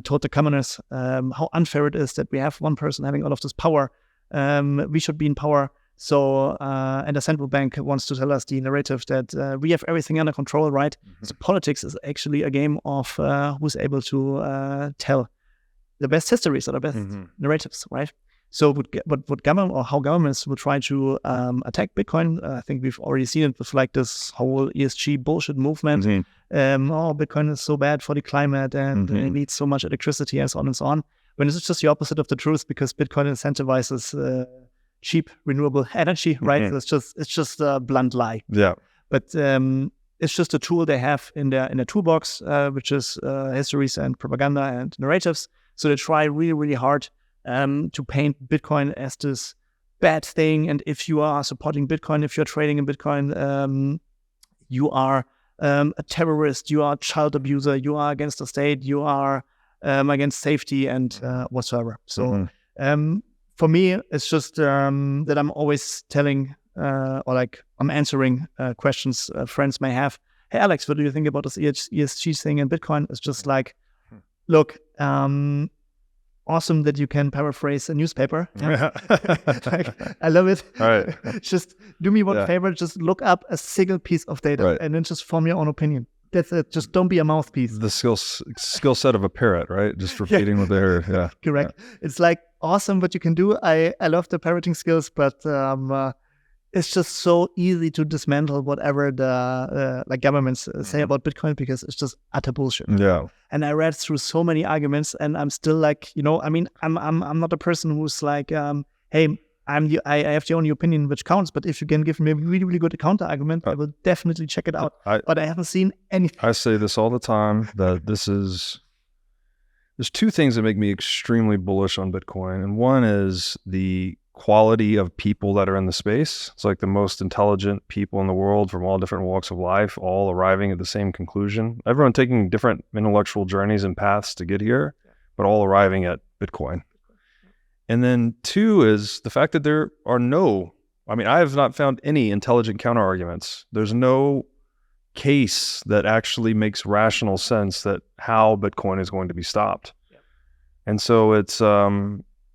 told the commoners how unfair it is that we have one person having all of this power. We should be in power. So, and the central bank wants to tell us the narrative that we have everything under control, right? Mm-hmm. So politics is actually a game of who's able to tell the best histories or the best Mm-hmm. narratives, right? So what government or how governments would try to attack Bitcoin, I think we've already seen it with like this whole ESG bullshit movement. Mm-hmm. Bitcoin is so bad for the climate and Mhm. it needs so much electricity and so on and so on. When it's just the opposite of the truth, because Bitcoin incentivizes cheap renewable energy, right? Mhm. So it's just a blunt lie. Yeah. But it's just a tool they have in their toolbox, which is histories and propaganda and narratives. So they try really, really hard to paint Bitcoin as this bad thing. And if you are supporting Bitcoin, if you're trading in Bitcoin, you are a terrorist, you are a child abuser, you are against the state, you are against safety and whatsoever. So for me, it's just that I'm always telling or like I'm answering questions friends may have. Hey, Alex, what do you think about this ESG thing in Bitcoin? It's just like, look, awesome that you can paraphrase a newspaper. Like, I love it. Right. Just do me one Yeah. favor. Just look up a single piece of data Right. and then just form your own opinion. That's it. Just don't be a mouthpiece. The skill set of a parrot, right? Just repeating what they heard. Yeah. Correct. It's like awesome what you can do. I love the parroting skills, but it's just so easy to dismantle whatever the like governments say about Bitcoin, because it's just utter bullshit. Yeah. And I read through so many arguments, and I'm still like, I mean, I'm not a person who's like, hey, I have the only opinion which counts. But if you can give me a really, really good counter argument, I will definitely check it out. But I haven't seen anything. I say this all the time, that there's two things that make me extremely bullish on Bitcoin. And one is the quality of people that are in the space. It's like the most intelligent people in the world from all different walks of life, all arriving at the same conclusion. Everyone taking different intellectual journeys and paths to get here, but all arriving at Bitcoin. And then two is the fact that there are I have not found any intelligent counter arguments. There's no case that actually makes rational sense that how Bitcoin is going to be stopped. And so it's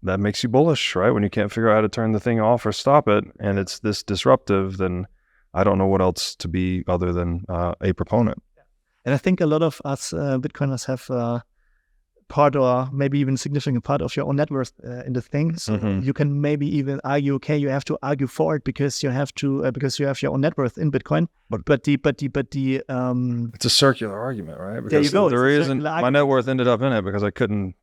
that makes you bullish, right? When you can't figure out how to turn the thing off or stop it, and it's this disruptive, then I don't know what else to be other than a proponent. And I think a lot of us Bitcoiners have part or maybe even significant part of your own net worth in the thing. So you can maybe even argue, okay, you have to argue for it because you have to because you have your own net worth in Bitcoin. But the it's a circular argument, right? Because there you go. The reason my net worth ended up in it because I couldn't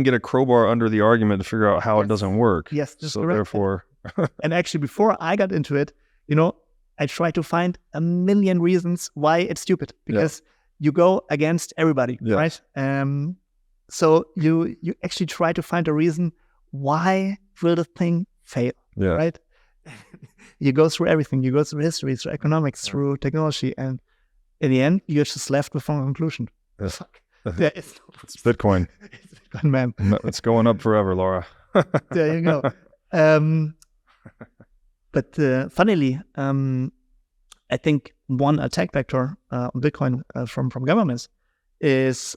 get a crowbar under the argument to figure out how it doesn't work. Yes, just so correct. Therefore, and actually before I got into it, I tried to find a million reasons why it's stupid because you go against everybody, right? So you actually try to find a reason why will the thing fail, right? You go through everything. You go through history, through economics, through technology, and in the end, you're just left with one conclusion. Fuck. There is it's Bitcoin. It's Bitcoin, man. It's going up forever, Laura. There you go. But funnily, I think one attack vector on Bitcoin from governments is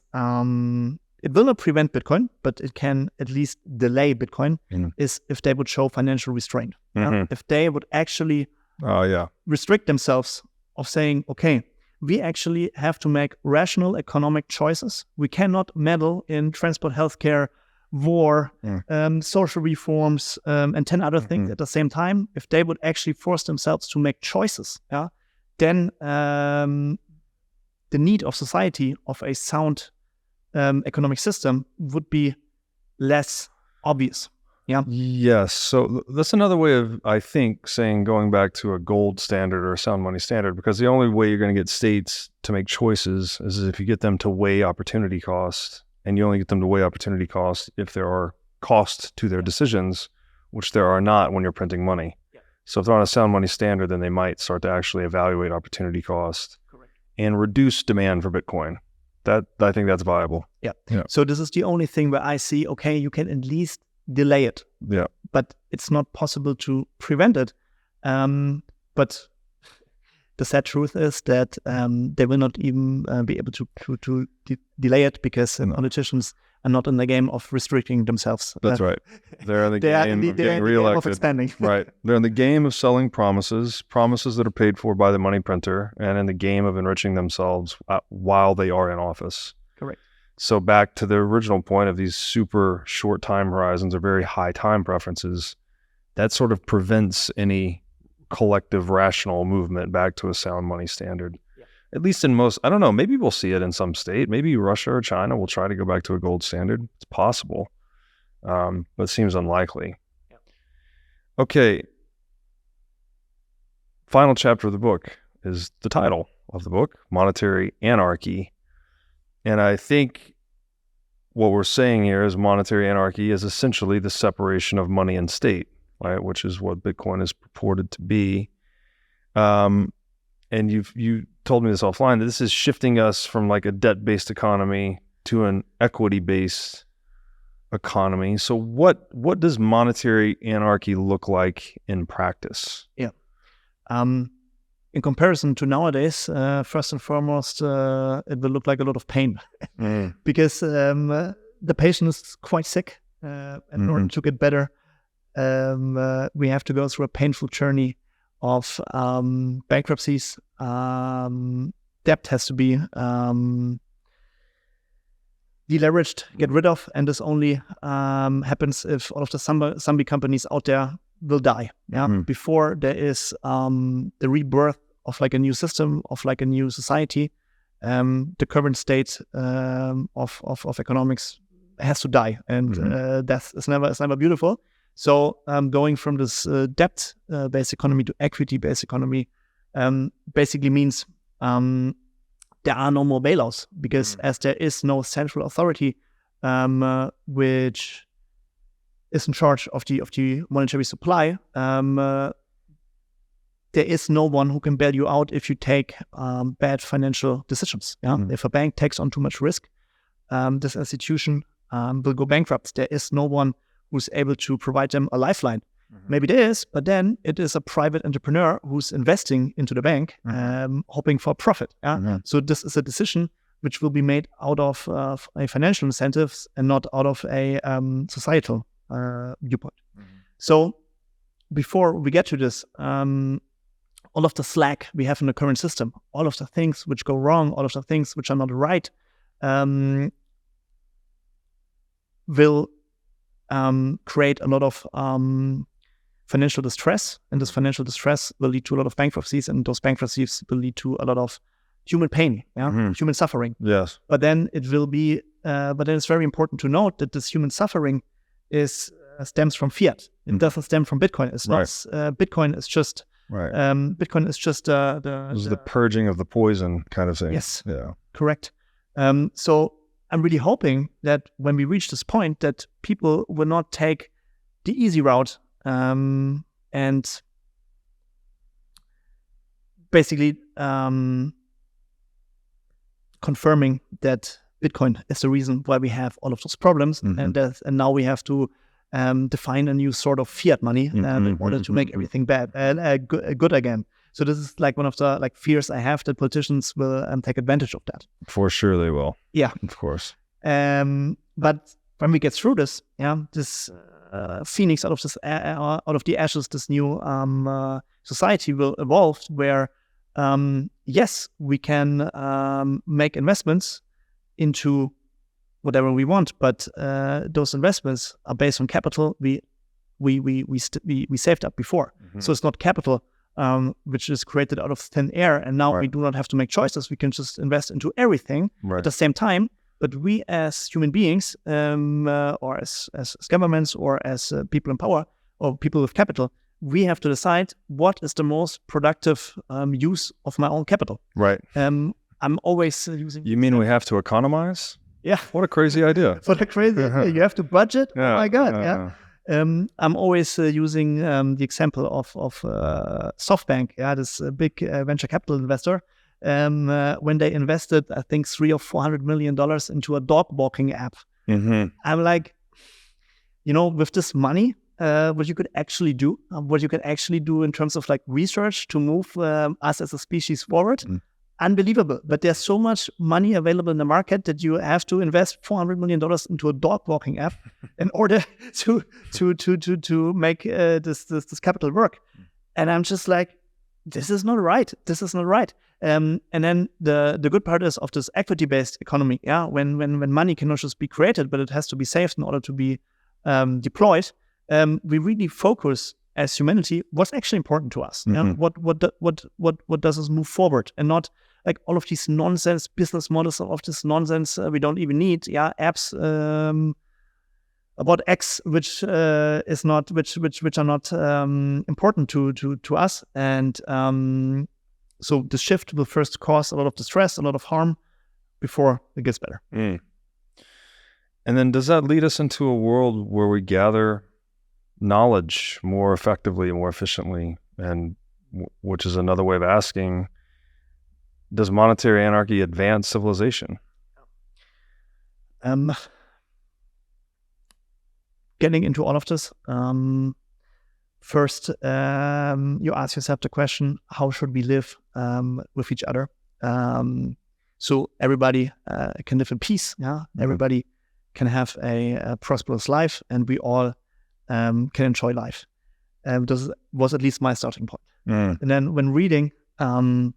it will not prevent Bitcoin, but it can at least delay Bitcoin, is if they would show financial restraint. If they would actually restrict themselves of saying, okay, we actually have to make rational economic choices. We cannot meddle in transport, healthcare, war, social reforms, and 10 other things at the same time. If they would actually force themselves to make choices, then the need of society of a sound economic system would be less obvious. Yes. So that's another way of, I think, saying going back to a gold standard or a sound money standard, because the only way you're going to get states to make choices is if you get them to weigh opportunity cost, and you only get them to weigh opportunity cost if there are costs to their decisions, which there are not when you're printing money. So if they're on a sound money standard, then they might start to actually evaluate opportunity cost and reduce demand for Bitcoin. I think that's viable. So this is the only thing where I see, okay, you can at least delay it. But it's not possible to prevent it. But the sad truth is that they will not even be able to delay it because politicians are not in the game of restricting themselves. That's right. They're in the game of getting reelected. Of expanding. Right. They're in the game of selling promises that are paid for by the money printer, and in the game of enriching themselves while they are in office. Correct. So back to the original point of these super short time horizons or very high time preferences, that sort of prevents any collective rational movement back to a sound money standard. At least in most, I don't know, maybe we'll see it in some state. Maybe Russia or China will try to go back to a gold standard. It's possible, but it seems unlikely. Okay. Final chapter of the book is the title of the book, Monetary Anarchy. And I think what we're saying here is monetary anarchy is essentially the separation of money and state, right? Which is what Bitcoin is purported to be. And you told me this offline, that this is shifting us from like a debt-based economy to an equity-based economy. So what does monetary anarchy look like in practice? In comparison to nowadays, first and foremost, it will look like a lot of pain because the patient is quite sick. In order to get better, we have to go through a painful journey of bankruptcies. Debt has to be deleveraged, get rid of, and this only happens if all of the zombie companies out there will die. Before there is the rebirth of like a new system, of like a new society, the current state of economics has to die, and death is never beautiful. So going from this debt-based economy to equity-based economy basically means there are no more bailouts, because as there is no central authority which is in charge of the monetary supply, there is no one who can bail you out if you take bad financial decisions. If a bank takes on too much risk, this institution will go bankrupt. There is no one who's able to provide them a lifeline. Maybe there is, but then it is a private entrepreneur who's investing into the bank, hoping for profit. So this is a decision which will be made out of a financial incentives and not out of a societal viewpoint. So before we get to this, all of the slack we have in the current system, all of the things which go wrong, all of the things which are not right, will create a lot of financial distress, and this financial distress will lead to a lot of bankruptcies, and those bankruptcies will lead to a lot of human pain, human suffering. Yes. But then it will be, but then it's very important to note that this human suffering stems from fiat. It doesn't stem from Bitcoin. It's not. Bitcoin is just. Right. Bitcoin is just This is the purging of the poison kind of thing. Yes. Yeah. Correct. So I'm really hoping that when we reach this point, that people will not take the easy route and basically confirming that Bitcoin is the reason why we have all of those problems, and now we have to define a new sort of fiat money in order to make everything good again. So this is like one of the fears I have, that politicians will take advantage of that. For sure they will. Yeah, of course. But when we get through this, this phoenix out of the ashes, this new society will evolve where yes, we can make investments into whatever we want, but those investments are based on capital we saved up before. So it's not capital which is created out of thin air, and now we do not have to make choices. We can just invest into everything at the same time. But we as human beings, or as governments, or as people in power, or people with capital, we have to decide what is the most productive use of my own capital. Right. I'm always using... You mean we have to economize? Yeah. What a crazy idea. What a crazy idea. You have to budget? Oh my God. I'm always using the example of SoftBank, this big venture capital investor. When they invested, I think $300 or $400 million into a dog walking app. I'm like, with this money, what you could actually do in terms of research to move us as a species forward, unbelievable. But there's so much money available in the market that you have to invest $400 million into a dog walking app in order to make this capital work. And I'm just like, this is not right. This is not right. And then the good part is of this equity-based economy. When money cannot just be created, but it has to be saved in order to be deployed. We really focus as humanity what's actually important to us. What does us move forward, and not all of these nonsense business models, all of this nonsense we don't even need. Apps about X which are not important to us, and so the shift will first cause a lot of distress, a lot of harm, before it gets better. And then does that lead us into a world where we gather knowledge more effectively and more efficiently, and which is another way of asking, does monetary anarchy advance civilization? Getting into all of this, first you ask yourself the question, how should we live with each other? So everybody can live in peace. Everybody can have a prosperous life, and we all can enjoy life. This was at least my starting point. And then when reading a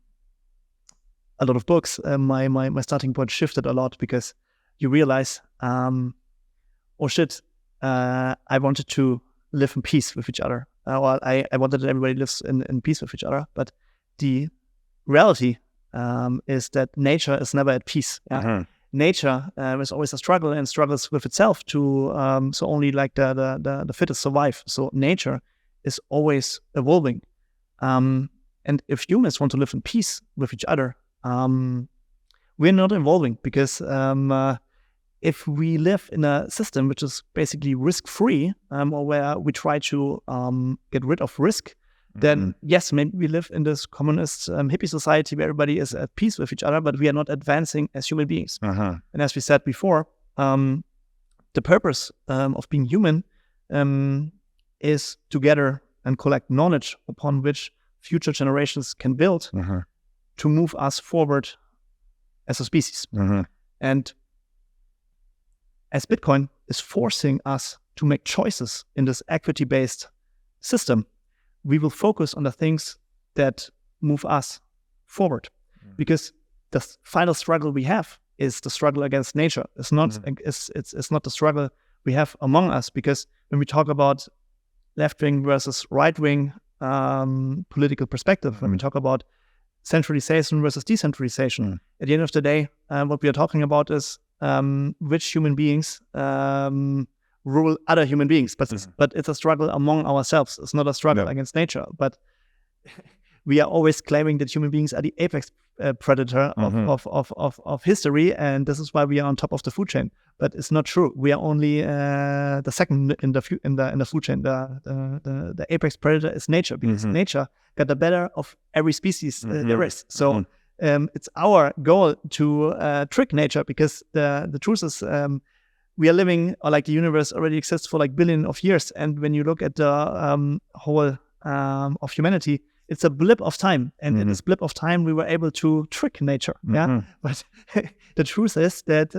lot of books, my starting point shifted a lot, because you realize, oh shit, I wanted to live in peace with each other. I wanted that everybody lives in peace with each other. But the reality is that nature is never at peace. Nature is always a struggle, and struggles with itself to so only the fittest survive. So nature is always evolving, and if humans want to live in peace with each other, we're not evolving, because if we live in a system which is basically risk-free, or where we try to get rid of risk, then yes, maybe we live in this communist hippie society where everybody is at peace with each other, but we are not advancing as human beings. And as we said before, the purpose of being human is to gather and collect knowledge upon which future generations can build to move us forward as a species. And as Bitcoin is forcing us to make choices in this equity-based system, we will focus on the things that move us forward. Because the final struggle we have is the struggle against nature. It's not it's not the struggle we have among us, because when we talk about left-wing versus right-wing political perspective, when we talk about centralization versus decentralization, at the end of the day, what we are talking about is which human beings rule other human beings. But it's a struggle among ourselves. It's not a struggle against nature. But we are always claiming that human beings are the apex predator of history, and this is why we are on top of the food chain. But it's not true. We are only the second in the food chain. The apex predator is nature, because nature got the better of every species there is. So it's our goal to trick nature, because the truth is we are living, or like the universe already exists for like billions of years, and when you look at the whole of humanity, it's a blip of time, and in this blip of time, we were able to trick nature. But the truth is that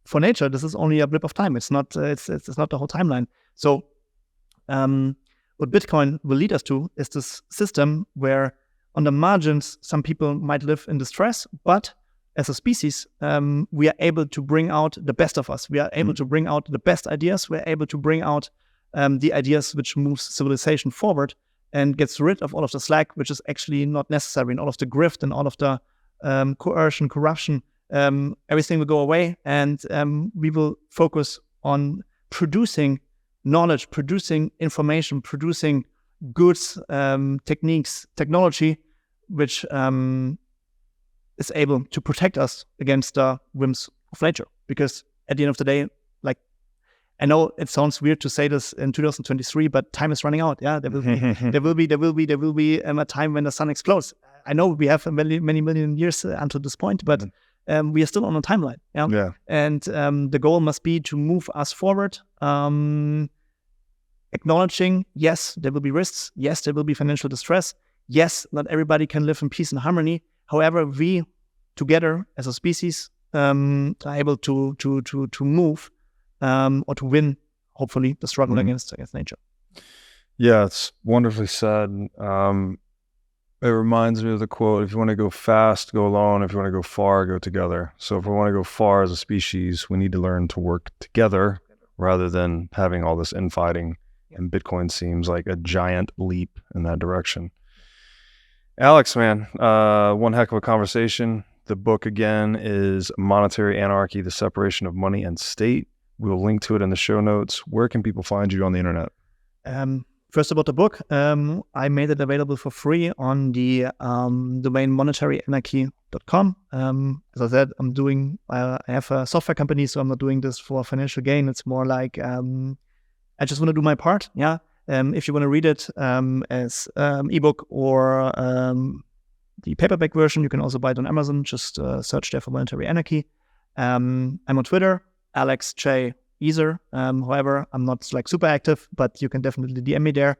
for nature, this is only a blip of time. It's not. It's not the whole timeline. So, what Bitcoin will lead us to is this system where, on the margins, some people might live in distress, but as a species, we are able to bring out the best of us. We are able to bring out the best ideas. We're able to bring out the ideas which moves civilization forward and gets rid of all of the slack, which is actually not necessary, and all of the grift and all of the coercion, corruption. Everything will go away, and we will focus on producing knowledge, producing information, producing goods, techniques, technology, which is able to protect us against the whims of nature. Because at the end of the day, like, I know it sounds weird to say this in 2023, but time is running out. Yeah, there will be a time when the sun explodes. I know we have many million years until this point, but we are still on a timeline. Yeah. And the goal must be to move us forward, acknowledging, yes, there will be risks. Yes, there will be financial distress. Yes, not everybody can live in peace and harmony. However, we together as a species are able to move or to win, hopefully, the struggle against nature. Yeah, it's wonderfully said. It reminds me of the quote, if you want to go fast, go alone. If you want to go far, go together. So if we want to go far as a species, we need to learn to work together rather than having all this infighting. And Bitcoin seems like a giant leap in that direction. Alex, man, one heck of a conversation. The book, again, is Monetary Anarchy, The Separation of Money and State. We'll link to it in the show notes. Where can people find you on the internet? First about the book, I made it available for free on the domain monetarianarchy.com. As I said, I have a software company, so I'm not doing this for financial gain. It's more like I just want to do my part. Yeah. If you want to read it as ebook or the paperback version, you can also buy it on Amazon. Just search there for Monetary Anarchy. I'm on Twitter, Alex J. Jeser. However, I'm not like super active, but you can definitely DM me there.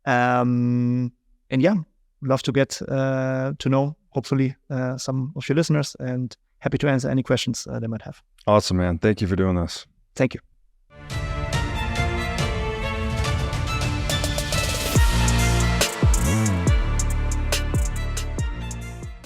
And yeah, love to get to know, hopefully, some of your listeners, and happy to answer any questions they might have. Awesome, man. Thank you for doing this. Thank you.